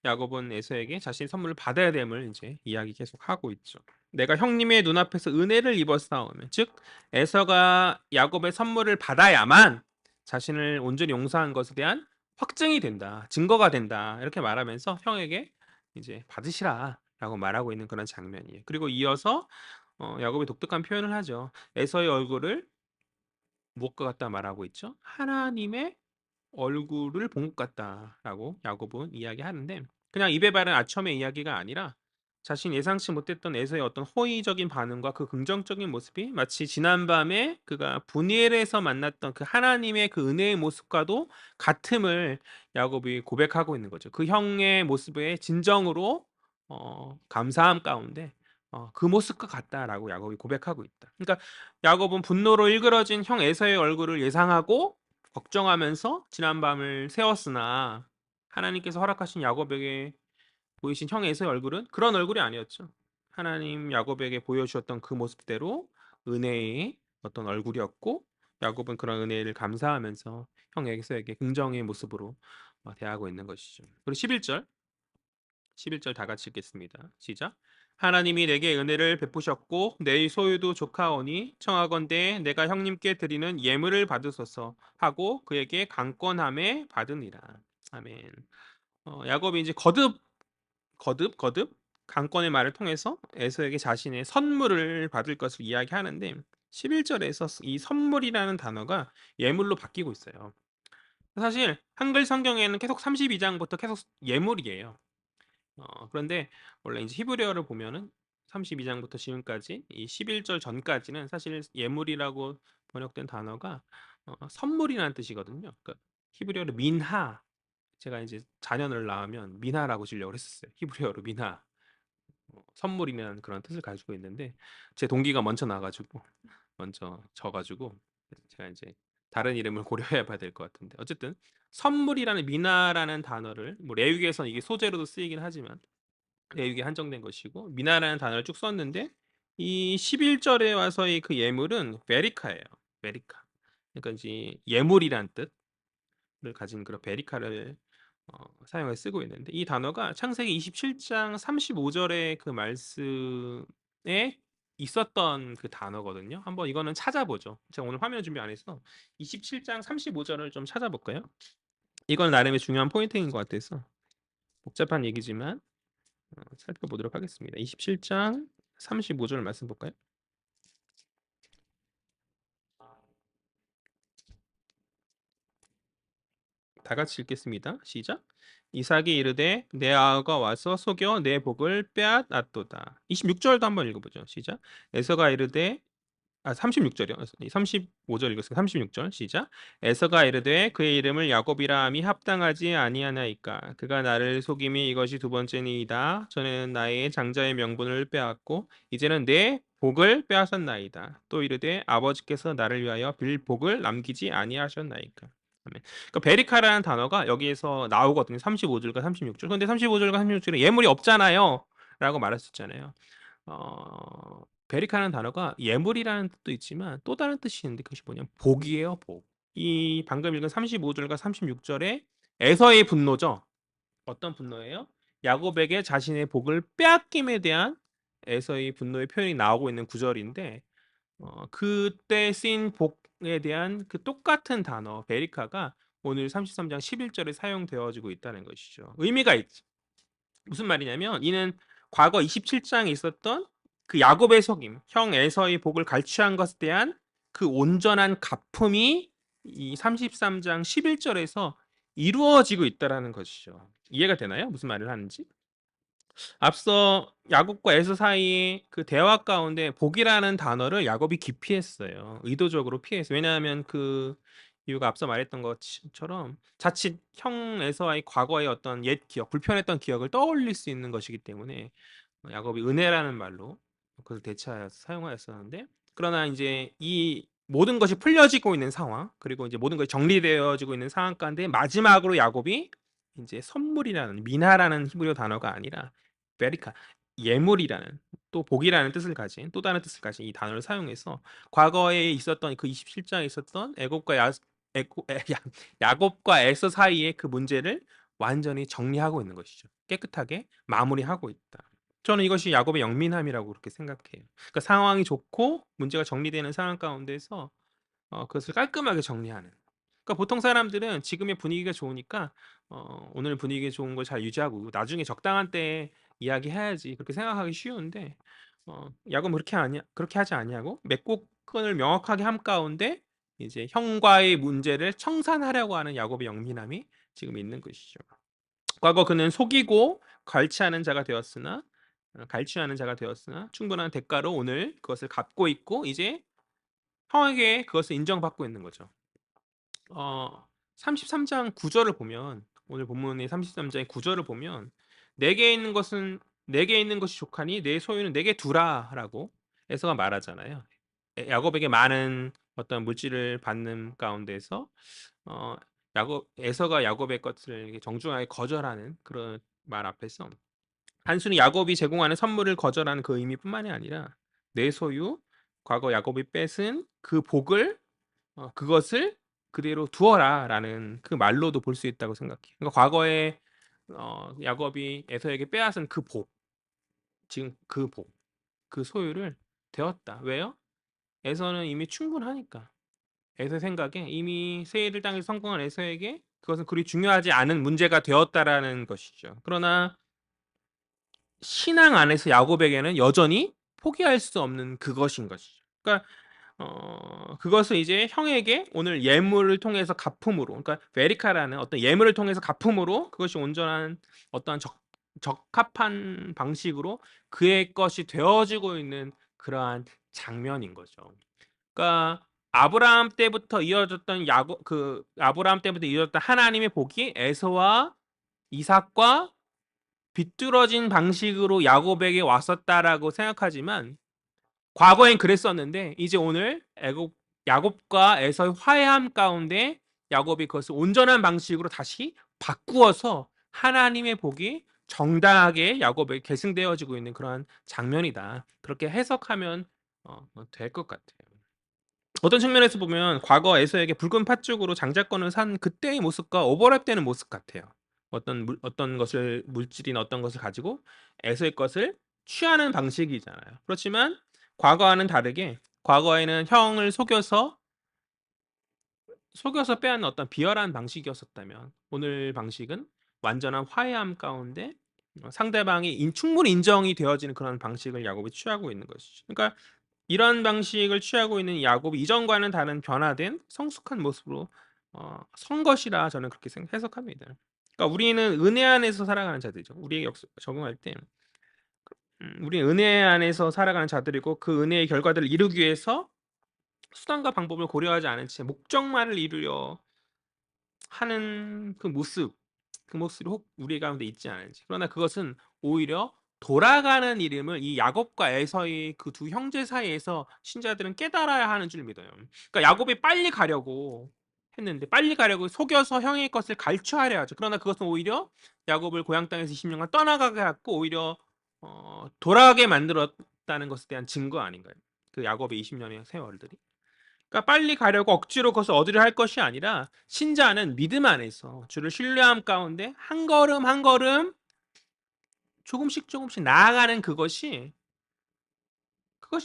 야곱은 에서에게 자신의 선물을 받아야 됨을 이제 이야기 계속 하고 있죠. 내가 형님의 눈앞에서 은혜를 입었사오면, 즉 에서가 야곱의 선물을 받아야만 자신을 온전히 용서한 것에 대한 확증이 된다, 증거가 된다 이렇게 말하면서 형에게 이제 받으시라라고 말하고 있는 그런 장면이에요. 그리고 이어서 야곱이 독특한 표현을 하죠. 에서의 얼굴을 무엇과 같다 말하고 있죠. 하나님의 얼굴을 본 것 같다라고 야곱은 이야기하는데 그냥 입에 바른 아첨의 이야기가 아니라 자신이 예상치 못했던 에서의 어떤 호의적인 반응과 그 긍정적인 모습이 마치 지난밤에 그가 분이엘에서 만났던 그 하나님의 그 은혜의 모습과도 같음을 야곱이 고백하고 있는 거죠. 그 형의 모습에 진정으로 감사함 가운데 그 모습과 같다라고 야곱이 고백하고 있다. 그러니까 야곱은 분노로 일그러진 형 에서의 얼굴을 예상하고 걱정하면서 지난밤을 새웠으나 하나님께서 허락하신 야곱에게 보이신 형 에서의 얼굴은 그런 얼굴이 아니었죠. 하나님 야곱에게 보여주셨던 그 모습대로 은혜의 어떤 얼굴이었고 야곱은 그런 은혜를 감사하면서 형 에서에게 긍정의 모습으로 대하고 있는 것이죠. 그리고 11절 다 같이 읽겠습니다. 시작. 하나님이 내게 은혜를 베푸셨고 내 소유도 조카오니 청하건대 내가 형님께 드리는 예물을 받으소서 하고 그에게 강권함에 받으니라. 아멘. 야곱이 이제 거듭 강권의 말을 통해서 에서에게 자신의 선물을 받을 것을 이야기하는데 11절에서 이 선물이라는 단어가 예물로 바뀌고 있어요. 사실 한글 성경에는 계속 32장부터 계속 예물이에요. 그런데 원래 이제 히브리어를 보면은 32장부터 지금까지 이 11절 전까지는 사실 예물이라고 번역된 단어가 선물이라는 뜻이거든요. 그러니까 히브리어로 민하, 제가 이제 자녀를 낳으면 민하라고 지려고 했었어요. 히브리어로 민하, 선물이라는 그런 뜻을 가지고 있는데 제 동기가 먼저 나가지고 먼저 져가지고 제가 이제 다른 이름을 고려해 봐야 될 것 같은데 어쨌든 선물이라는 미나라는 단어를 뭐 레위기에서는 이게 소재로도 쓰이긴 하지만 레위기에 한정된 것이고 미나라는 단어를 쭉 썼는데 이 11절에 와서의 그 예물은 베리카예요. 베리카. 그러니까 이제 예물이란 뜻을 가진 그런 베리카를 사용해 쓰고 있는데 이 단어가 창세기 27장 35절의 그 말씀에 있었던 그 단어거든요. 한번 이거는 찾아보죠. 제가 오늘 화면 준비 안 해서 27장 35절을 좀 찾아볼까요? 이건 나름의 중요한 포인트인 것 같아서 복잡한 얘기지만 살펴보도록 하겠습니다. 27장 35절 말씀 볼까요? 다 같이 읽겠습니다. 시작. 이삭이 이르되 내 아우가 와서 속여 내 복을 빼앗았도다. 26절도 한번 읽어보죠. 시작. 에서가 이르되 36절이요. 35절 읽었습니다. 36절 시작. 에서가 이르되 그의 이름을 야곱이라 함이 합당하지 아니하나이까. 그가 나를 속임이 이것이 두 번째니이다. 전에는 나의 장자의 명분을 빼앗고 이제는 내 복을 빼앗았나이다. 또 이르되 아버지께서 나를 위하여 빌 복을 남기지 아니하셨나이까. 아멘. 그러니까 베리카라는 단어가 여기에서 나오거든요. 35절과 36절. 근데 35절과 36절에 예물이 없잖아요. 라고 말했었잖아요. 어, 베리카라는 단어가 예물이라는 뜻도 있지만 또 다른 뜻이 있는데 그것이 뭐냐면 복이에요, 복. 이 방금 읽은 35절과 36절에 에서의 분노죠. 어떤 분노예요? 야곱에게 자신의 복을 빼앗김에 대한 에서의 분노의 표현이 나오고 있는 구절인데 그때 쓰인 복에 대한 그 똑같은 단어 베리카가 오늘 33장 11절에 사용되어지고 있다는 것이죠. 의미가 있죠. 무슨 말이냐면 이는 과거 27장에 있었던 그 야곱의 속임, 형 에서의 복을 갈취한 것에 대한 그 온전한 갚음이 이 33장 11절에서 이루어지고 있다라는 것이죠. 이해가 되나요? 무슨 말을 하는지? 앞서 야곱과 에서 사이의 그 대화 가운데 복이라는 단어를 야곱이 기피했어요. 의도적으로 피했어요. 왜냐하면 그 이유가 앞서 말했던 것처럼 자칫 형 에서와의 과거의 어떤 옛 기억, 불편했던 기억을 떠올릴 수 있는 것이기 때문에 야곱이 은혜라는 말로 그것을 대체하여서 사용하였었는데 그러나 이제 이 모든 것이 풀려지고 있는 상황 그리고 이제 모든 것이 정리되어지고 있는 상황 가운데 마지막으로 야곱이 이제 선물이라는 미나라는 히브리어 단어가 아니라 베리카 예물이라는 또 복이라는 뜻을 가진 또 다른 뜻을 가진 이 단어를 사용해서 과거에 있었던 그 27장에 있었던 야곱과 에서 사이의 그 문제를 완전히 정리하고 있는 것이죠. 깨끗하게 마무리하고 있다. 저는 이것이 야곱의 영민함이라고 그렇게 생각해요. 그러니까 상황이 좋고 문제가 정리되는 상황 가운데서 그것을 깔끔하게 정리하는. 그러니까 보통 사람들은 지금의 분위기가 좋으니까 오늘 분위기 좋은 걸 잘 유지하고 나중에 적당한 때에 이야기해야지 그렇게 생각하기 쉬운데 야곱은 그렇게 하지 아니하고 맺고끈을 명확하게 함 가운데 이제 형과의 문제를 청산하려고 하는 야곱의 영민함이 지금 있는 것이죠. 과거 그는 속이고 갈취하는 자가 되었으나 충분한 대가로 오늘 그것을 갚고 있고 이제 형에게 그것을 인정받고 있는 거죠. 33장 9절을 보면 오늘 본문의 33장의 9절을 보면 내게 있는 것이 족하니 내 소유는 내게 두라라고 에서가 말하잖아요. 야곱에게 많은 어떤 물질을 받는 가운데서 에서가 야곱의 것을 정중하게 거절하는 그런 말 앞에서 단순히 야곱이 제공하는 선물을 거절하는 그 의미뿐만이 아니라 내 소유, 과거 야곱이 뺏은 그 복을 그것을 그대로 두어라라는 그 말로도 볼 수 있다고 생각해요. 그러니까 과거에 야곱이 에서에게 빼앗은 그 복, 지금 그 복, 그 소유를 되었다. 왜요? 에서는 이미 충분하니까. 에서 생각에 이미 세일을 땅에서 성공한 에서에게 그것은 그리 중요하지 않은 문제가 되었다라는 것이죠. 그러나 신앙 안에서 야곱에게는 여전히 포기할 수 없는 그것인 것이죠. 그러니까 그것을 이제 형에게 오늘 예물을 통해서 갚음으로, 그러니까 베리카라는 어떤 예물을 통해서 갚음으로 그것이 온전한 어떤 적합한 방식으로 그의 것이 되어지고 있는 그러한 장면인 거죠. 그러니까 아브라함 때부터 이어졌던 하나님의 복이 에서와 이삭과 비뚤어진 방식으로 야곱에게 왔었다라고 생각하지만 과거엔 그랬었는데 이제 오늘 야곱과 에서의 화해함 가운데 야곱이 그것을 온전한 방식으로 다시 바꾸어서 하나님의 복이 정당하게 야곱에게 계승되어지고 있는 그러한 장면이다. 그렇게 해석하면 될 것 같아요. 어떤 측면에서 보면 과거 에서에게 붉은 팥죽으로 장자권을 산 그때의 모습과 오버랩되는 모습 같아요. 어떤 것을 물질이나 어떤 것을 가지고 에서의 것을 취하는 방식이잖아요. 그렇지만 과거와는 다르게 과거에는 형을 속여서 빼앗는 어떤 비열한 방식이었었다면 오늘 방식은 완전한 화해함 가운데 상대방이 충분히 인정이 되어지는 그런 방식을 야곱이 취하고 있는 것이죠. 그러니까 이런 방식을 취하고 있는 야곱이 이전과는 다른 변화된 성숙한 모습으로 선 것이라 저는 그렇게 해석합니다. 그러니까 우리는 은혜 안에서 살아가는 자들이죠. 우리에게 적용할 때 우리는 은혜 안에서 살아가는 자들이고 그 은혜의 결과들을 이루기 위해서 수단과 방법을 고려하지 않은 채 목적만을 이루려 하는 그 모습이 혹 우리 가운데 있지 않은지. 그러나 그것은 오히려 돌아가는 이름을 이 야곱과 에서의 그 두 형제 사이에서 신자들은 깨달아야 하는 줄 믿어요. 그러니까 야곱이 빨리 가려고 했는데 빨리 가려고 속여서 형의 것을 갈취하려 하죠. 그러나 그것은 오히려 야곱을 고향 땅에서 20년간 떠나가게 했고 오히려 돌아가게 만들었다는 있다는 것에 대한 증거 아닌가요? 그 야곱의 20년의 세월들이. 그러니까 빨리 가려고 억지로 거기서 얻으려 할 것이 아니라 신자는 믿음 안에서 주를 신뢰함 가운데 한 걸음 한 걸음 조금씩 조금씩 나아가는 그것이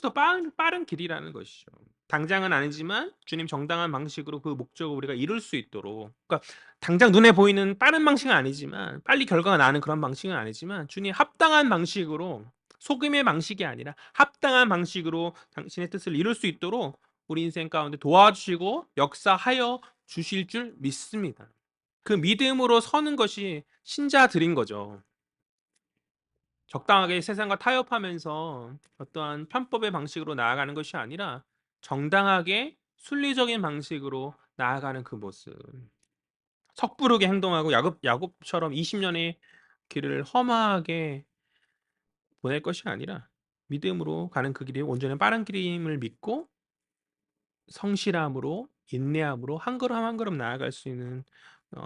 더 빠른 길이라는 것이죠. 당장은 아니지만 주님 정당한 방식으로 그 목적을 우리가 이룰 수 있도록, 그러니까 당장 눈에 보이는 빠른 방식은 아니지만, 빨리 결과가 나는 그런 방식은 아니지만, 주님 합당한 방식으로, 속임의 방식이 아니라 합당한 방식으로 당신의 뜻을 이룰 수 있도록 우리 인생 가운데 도와주시고 역사하여 주실 줄 믿습니다. 그 믿음으로 서는 것이 신자들인 거죠. 적당하게 세상과 타협하면서 어떠한 편법의 방식으로 나아가는 것이 아니라 정당하게 순리적인 방식으로 나아가는 그 모습. 섣부르게 행동하고 야곱처럼 20년의 길을 험하게 보낼 것이 아니라 믿음으로 가는 그 길이 온전히 빠른 길임을 믿고 성실함으로, 인내함으로 한 걸음 한 걸음 나아갈 수 있는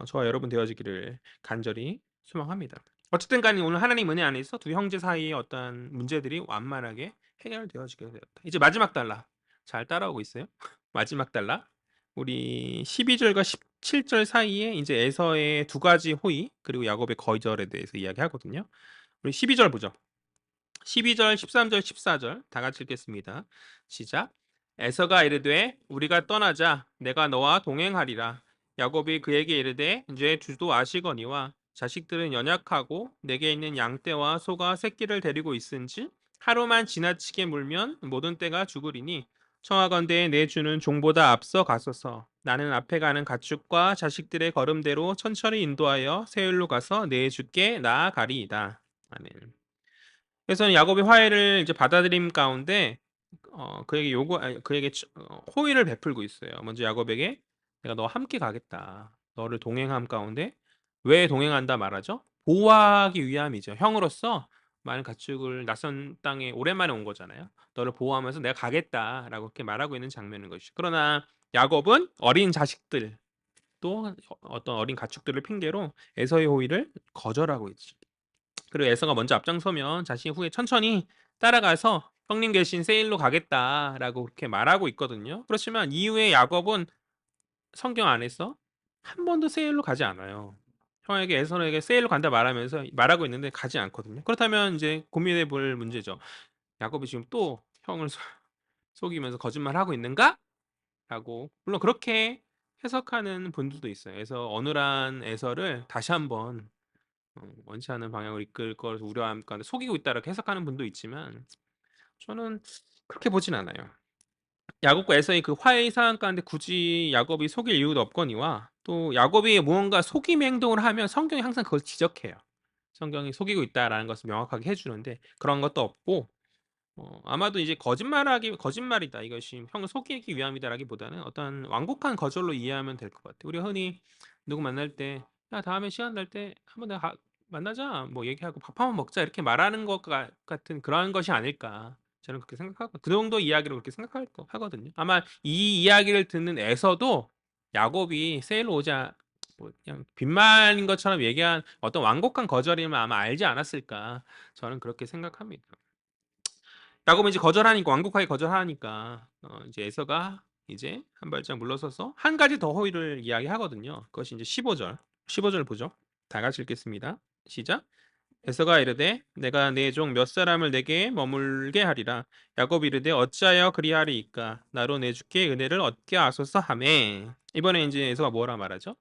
저와 여러분 되어지기를 간절히 소망합니다. 어쨌든 간에 오늘 하나님 은혜 안에서 두 형제 사이의 어떠한 문제들이 완만하게 해결되어지게 되었다. 이제 마지막 단락. 잘 따라오고 있어요? 마지막 단락. 우리 12절과 17절 사이에 이제 에서의 두 가지 호의 그리고 야곱의 거절에 대해서 이야기하거든요. 우리 12절 보죠. 12절, 13절, 14절 다 같이 읽겠습니다. 시작. 에서가 이르되 우리가 떠나자 내가 너와 동행하리라. 야곱이 그에게 이르되 이제 주도 아시거니와 자식들은 연약하고 내게 있는 양떼와 소가 새끼를 데리고 있은지 하루만 지나치게 물면 모든 떼가 죽으리니 청하건대 내 주는 종보다 앞서 가소서. 나는 앞에 가는 가축과 자식들의 걸음대로 천천히 인도하여 세율로 가서 내 주께 나아가리이다. 아멘. 그래서 야곱이 화해를 이제 받아들임 가운데 그에게 호의를 베풀고 있어요. 먼저 야곱에게 내가 너와 함께 가겠다. 너를 동행함 가운데 왜 동행한다 말하죠? 보호하기 위함이죠. 형으로서 많은 가축을 낯선 땅에 오랜만에 온 거잖아요. 너를 보호하면서 내가 가겠다라고 이렇게 말하고 있는 장면인 것이죠. 그러나 야곱은 어린 자식들 또 어떤 어린 가축들을 핑계로 에서의 호의를 거절하고 있죠. 그리고 에서가 먼저 앞장서면 자신이 후에 천천히 따라가서 형님 계신 세일로 가겠다라고 그렇게 말하고 있거든요. 그렇지만 이후에 야곱은 성경 안에서 한 번도 세일로 가지 않아요. 형에게 에서에게 세일로 간다 말하면서 말하고 있는데 가지 않거든요. 그렇다면 이제 고민해 볼 문제죠. 야곱이 지금 또 형을 속이면서 거짓말하고 있는가? 라고 물론 그렇게 해석하는 분들도 있어요. 그래서 어눌한 에서를 다시 한번 원치 않는 방향으로 이끌 걸 우려함 가운데 속이고 있다라고 해석하는 분도 있지만 저는 그렇게 보진 않아요. 야곱과 에서의 그 화해의 상황 가운데 굳이 야곱이 속일 이유도 없거니와 또 야곱이 무언가 속임 행동을 하면 성경이 항상 그걸 지적해요. 성경이 속이고 있다라는 것을 명확하게 해주는데 그런 것도 없고 아마도 이제 거짓말이다 이것이 형을 속이기 위함이다라기보다는 어떤 완곡한 거절로 이해하면 될 것 같아요. 우리가 흔히 누구 만날 때 야 다음에 시간 날 때 한번 내가 만나자 뭐 얘기하고 밥 한번 먹자 이렇게 말하는 것 같은 그런 것이 아닐까 저는 그렇게 생각하고 그 정도 이야기로 그렇게 하거든요. 아마 이 이야기를 듣는 에서도 야곱이 세일로 오자 뭐 그냥 빈말인 것처럼 얘기한 어떤 완곡한 거절임을 아마 알지 않았을까 저는 그렇게 생각합니다. 야곱은 이제 거절하니까 완곡하게 거절하니까 이제 에서가 이제 한 발짝 물러서서 한 가지 더 호의를 이야기하거든요. 그것이 이제 15절. 15절 보죠. 다 같이 읽겠습니다. 시작. 에서가 이르되 내가 내 종 몇 사람을 내게 머물게 하리라. 야곱이 이르되 어찌하여 그리하리이까 나로 내 주께 은혜를 얻게 하소서 하매. 이번에 이제 에서가 뭐라 말하죠?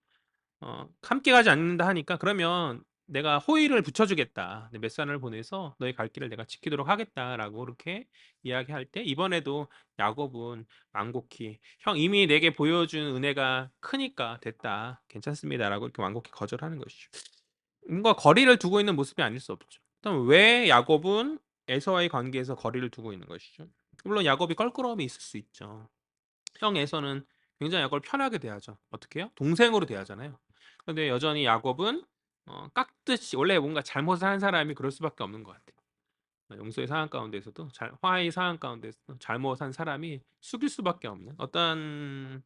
함께 가지 않는다 하니까 그러면 내가 호의를 붙여주겠다. 내 몇 사람을 보내서 너의 갈 길을 내가 지키도록 하겠다라고 이렇게 이야기할 때 이번에도 야곱은 완곡히 형 이미 내게 보여준 은혜가 크니까 됐다. 괜찮습니다라고 이렇게 완곡히 거절하는 것이죠. 뭔가 거리를 두고 있는 모습이 아닐 수 없죠. 그럼 왜 야곱은 에서와의 관계에서 거리를 두고 있는 것이죠? 물론 야곱이 껄끄러움이 있을 수 있죠. 형 에서는 굉장히 야곱을 편하게 대하죠. 어떻게 해요? 동생으로 대하잖아요. 근데 여전히 야곱은 깍듯이 원래 뭔가 잘못을 한 사람이 그럴 수밖에 없는 것 같아요. 용서의 상황 가운데서도 화해의 상황 가운데서도 잘못한 사람이 숙일 수밖에 없는 어떤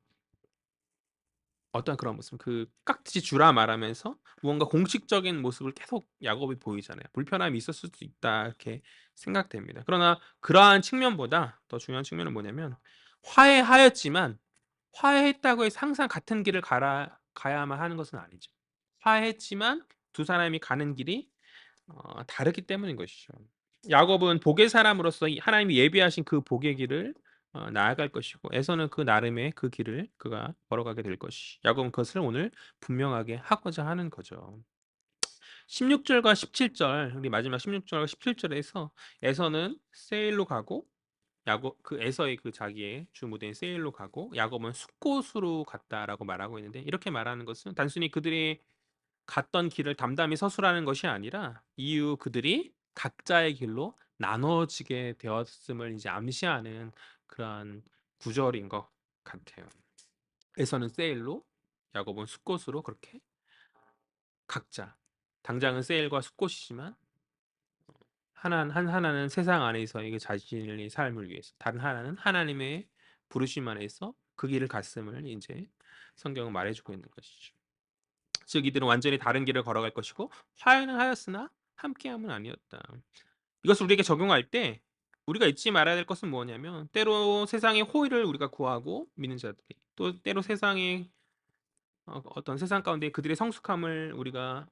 어떤 그런 모습, 그 깍지 주라 말하면서 무언가 공식적인 모습을 계속 야곱이 보이잖아요. '불편함이 있었을 수도 있다.' 이렇게 생각됩니다. 그러나 그러한 측면보다 더 중요한 측면은 뭐냐면, 화해하였지만 화해했다고 해서 항상 같은 길을 가야만 하는 것은 아니죠. 화해했지만 두 사람이 가는 길이 다르기 때문인 것이죠. 야곱은 복의 사람으로서 이 하나님이 예비하신 그 복의 길을 나아갈 것이고, 에서는 그 나름의 그 길을 그가 걸어가게 될 것이, 야곱은 그것을 오늘 분명하게 하고자 하는 거죠. 16절과 17절, 우리 마지막 16절과 17절에서 에서는 세일로 가고, 야곱 그 에서의 그 자기의 주 무대인 세일로 가고, 야곱은 숫곳으로 갔다라고 말하고 있는데, 이렇게 말하는 것은 단순히 그들이 갔던 길을 담담히 서술하는 것이 아니라 이후 그들이 각자의 길로 나눠지게 되었음을 이제 암시하는 그러한 구절인 것 같아요. 에서는 세일로, 야곱은 숫곳으로, 그렇게 각자, 당장은 세일과 숫곳이지만 하나는 세상 안에서의 그 자신의 삶을 위해서, 다른 하나는 하나님의 부르심 안에서 그 길을 갔음을 이제 성경은 말해주고 있는 것이죠. 즉 이들은 완전히 다른 길을 걸어갈 것이고, 화해는 하였으나 함께함은 아니었다. 이것을 우리에게 적용할 때 우리가 잊지 말아야 될 것은 뭐냐면, 때로 세상의 호의를 우리가 구하고 믿는 자들이, 또 때로 세상의 어떤 세상 가운데 그들의 성숙함을 우리가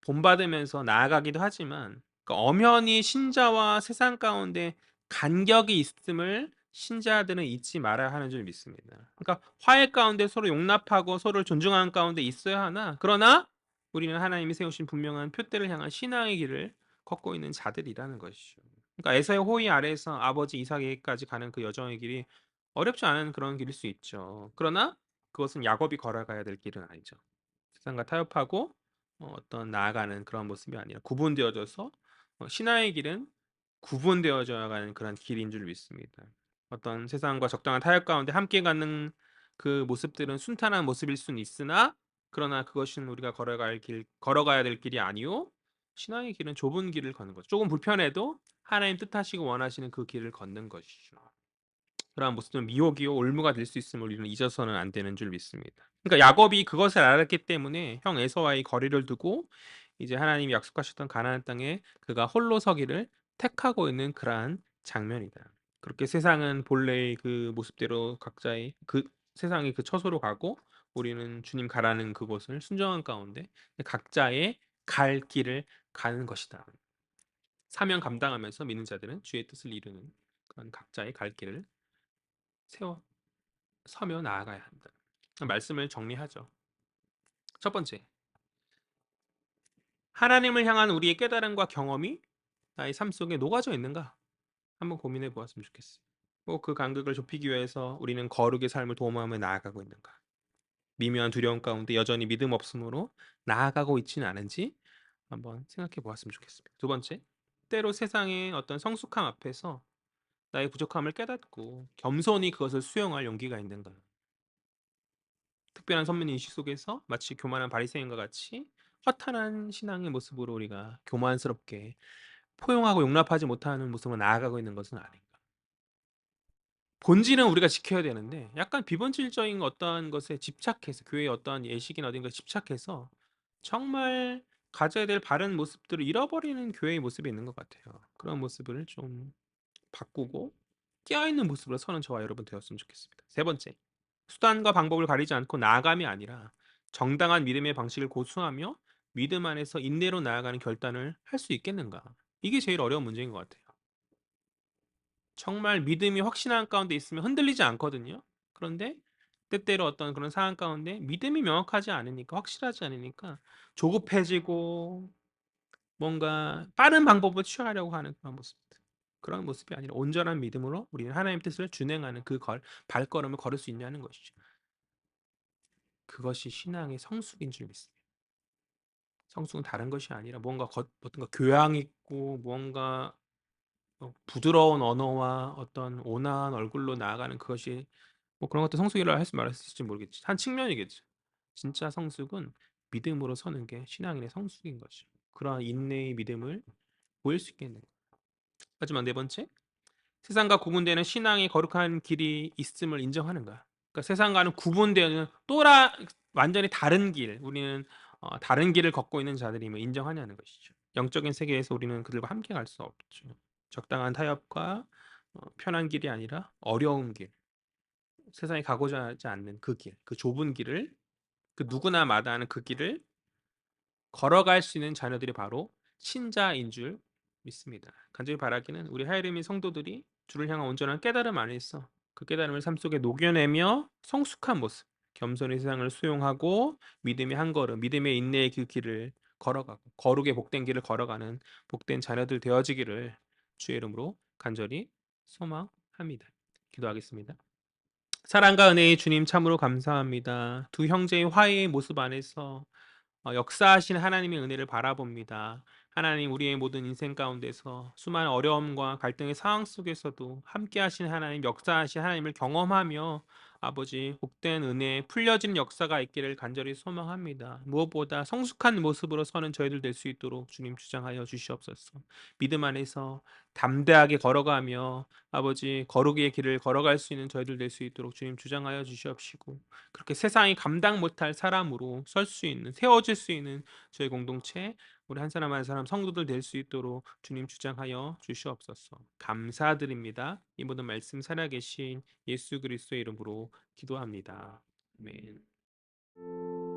본받으면서 나아가기도 하지만, 그 엄연히 신자와 세상 가운데 간격이 있음을 신자들은 잊지 말아야 하는 줄 믿습니다. 그러니까 화해 가운데 서로 용납하고 서로를 존중하는 가운데 있어야 하나, 그러나 우리는 하나님이 세우신 분명한 표대를 향한 신앙의 길을 걷고 있는 자들이라는 것이죠. 그러니까 에서의 호의 아래에서 아버지 이삭에게까지 가는 그 여정의 길이 어렵지 않은 그런 길일 수 있죠. 그러나 그것은 야곱이 걸어가야 될 길은 아니죠. 세상과 타협하고 어떤 나아가는 그런 모습이 아니라 구분되어져서, 신앙의 길은 구분되어져 가는 그런 길인 줄 믿습니다. 어떤 세상과 적당한 타협 가운데 함께 가는 그 모습들은 순탄한 모습일 수는 있으나, 그러나 그것은 우리가 걸어가야 될 길이 아니요, 신앙의 길은 좁은 길을 걷는 거죠. 조금 불편해도 하나님 뜻하시고 원하시는 그 길을 걷는 것이죠. 그러한 모습은 미혹이요 올무가 될 수 있음을 우리는 잊어서는 안 되는 줄 믿습니다. 그러니까 야곱이 그것을 알았기 때문에 형 에서와의 거리를 두고 이제 하나님이 약속하셨던 가나안 땅에 그가 홀로 서기를 택하고 있는 그러한 장면이다. 그렇게 세상은 본래의 그 모습대로 각자의 그 세상의 그 처소로 가고, 우리는 주님 가라는 그곳을 순종한 가운데 각자의 갈 길을 가는 것이다. 사명 감당하면서 믿는 자들은 주의 뜻을 이루는 그런 각자의 갈 길을 세워 서며 나아가야 한다. 말씀을 정리하죠. 첫 번째, 하나님을 향한 우리의 깨달음과 경험이 나의 삶 속에 녹아져 있는가? 한번 고민해 보았으면 좋겠어요. 꼭 그 간극을 좁히기 위해서 우리는 거룩의 삶을 도모하며 나아가고 있는가? 미묘한 두려움 가운데 여전히 믿음 없음으로 나아가고 있지는 않은지 한번 생각해 보았으면 좋겠습니다. 두 번째, 때로 세상의 어떤 성숙함 앞에서 나의 부족함을 깨닫고 겸손히 그것을 수용할 용기가 있는가? 특별한 선민 인식 속에서 마치 교만한 바리새인과 같이 허탄한 신앙의 모습으로 우리가 교만스럽게 포용하고 용납하지 못하는 모습으로 나아가고 있는 것은 아닌가. 본질은 우리가 지켜야 되는데 약간 비본질적인 어떠한 것에 집착해서, 교회의 어떠한 예식이나 어딘가에 집착해서 정말 가져야 될 바른 모습들을 잃어버리는 교회의 모습이 있는 것 같아요. 그런 모습을 좀 바꾸고 깨어있는 모습으로 서는 저와 여러분 되었으면 좋겠습니다. 세 번째, 수단과 방법을 가리지 않고 나아감이 아니라 정당한 믿음의 방식을 고수하며 믿음 안에서 인내로 나아가는 결단을 할 수 있겠는가? 이게 제일 어려운 문제인 것 같아요. 정말 믿음이 확신한 가운데 있으면 흔들리지 않거든요. 그런데 때때로 어떤 그런 상황 가운데 믿음이 명확하지 않으니까, 확실하지 않으니까 조급해지고 뭔가 빠른 방법을 취하려고 하는 그런 모습들. 그런 모습이 아니라 온전한 믿음으로 우리는 하나님의 뜻을 준행하는 그 발걸음을 걸을 수 있냐는 것이죠. 그것이 신앙의 성숙인 줄 믿습니다. 성숙은 다른 것이 아니라 뭔가 어떤가 교양 있고 뭔가 부드러운 언어와 어떤 온화한 얼굴로 나아가는 그것이, 뭐 그런 것도 성숙이라 할 수 말할지 모르겠지. 한 측면이겠죠. 진짜 성숙은 믿음으로 서는 게 신앙인의 성숙인 거죠. 그러한 인내의 믿음을 보일 수 있겠네요. 하지만 네 번째, 세상과 구분되는 신앙의 거룩한 길이 있음을 인정하는가? 그러니까 세상과는 구분되는 또라 완전히 다른 길, 우리는 다른 길을 걷고 있는 자들임을 인정하냐는 것이죠. 영적인 세계에서 우리는 그들과 함께 갈 수 없죠. 적당한 타협과 편한 길이 아니라 어려운 길, 세상에 가고자 하지 않는 그 길, 그 좁은 길을, 그 누구나 마다하는 그 길을 걸어갈 수 있는 자녀들이 바로 신자인 줄 믿습니다. 간절히 바라기는 우리 하이르미 성도들이 주를 향한 온전한 깨달음 안에서 그 깨달음을 삶 속에 녹여내며 성숙한 모습, 겸손히 세상을 수용하고 믿음의 한 걸음, 믿음의 인내의 그 길을 걸어가고 거룩의 복된 길을 걸어가는 복된 자녀들 되어지기를 주의 이름으로 간절히 소망합니다. 기도하겠습니다. 사랑과 은혜의 주님 참으로 감사합니다. 두 형제의 화해의 모습 안에서 역사하신 하나님의 은혜를 바라봅니다. 하나님, 우리의 모든 인생 가운데서 수많은 어려움과 갈등의 상황 속에서도 함께 하신 하나님, 역사하신 하나님을 경험하며 아버지 복된 은혜 풀려지는 역사가 있기를 간절히 소망합니다. 무엇보다 성숙한 모습으로 서는 저희들 될 수 있도록 주님 주장하여 주시옵소서. 믿음 안에서 담대하게 걸어가며 아버지 거룩의 길을 걸어갈 수 있는 저희들 될 수 있도록 주님 주장하여 주시옵시고, 그렇게 세상이 감당 못할 사람으로 설 수 있는, 세워질 수 있는 저희 공동체, 우리 한 사람 한 사람 성도들 될 수 있도록 주님 주장하여 주시옵소서. 감사드립니다. 이 모든 말씀 살아계신 예수 그리스도의 이름으로 기도합니다. 아멘.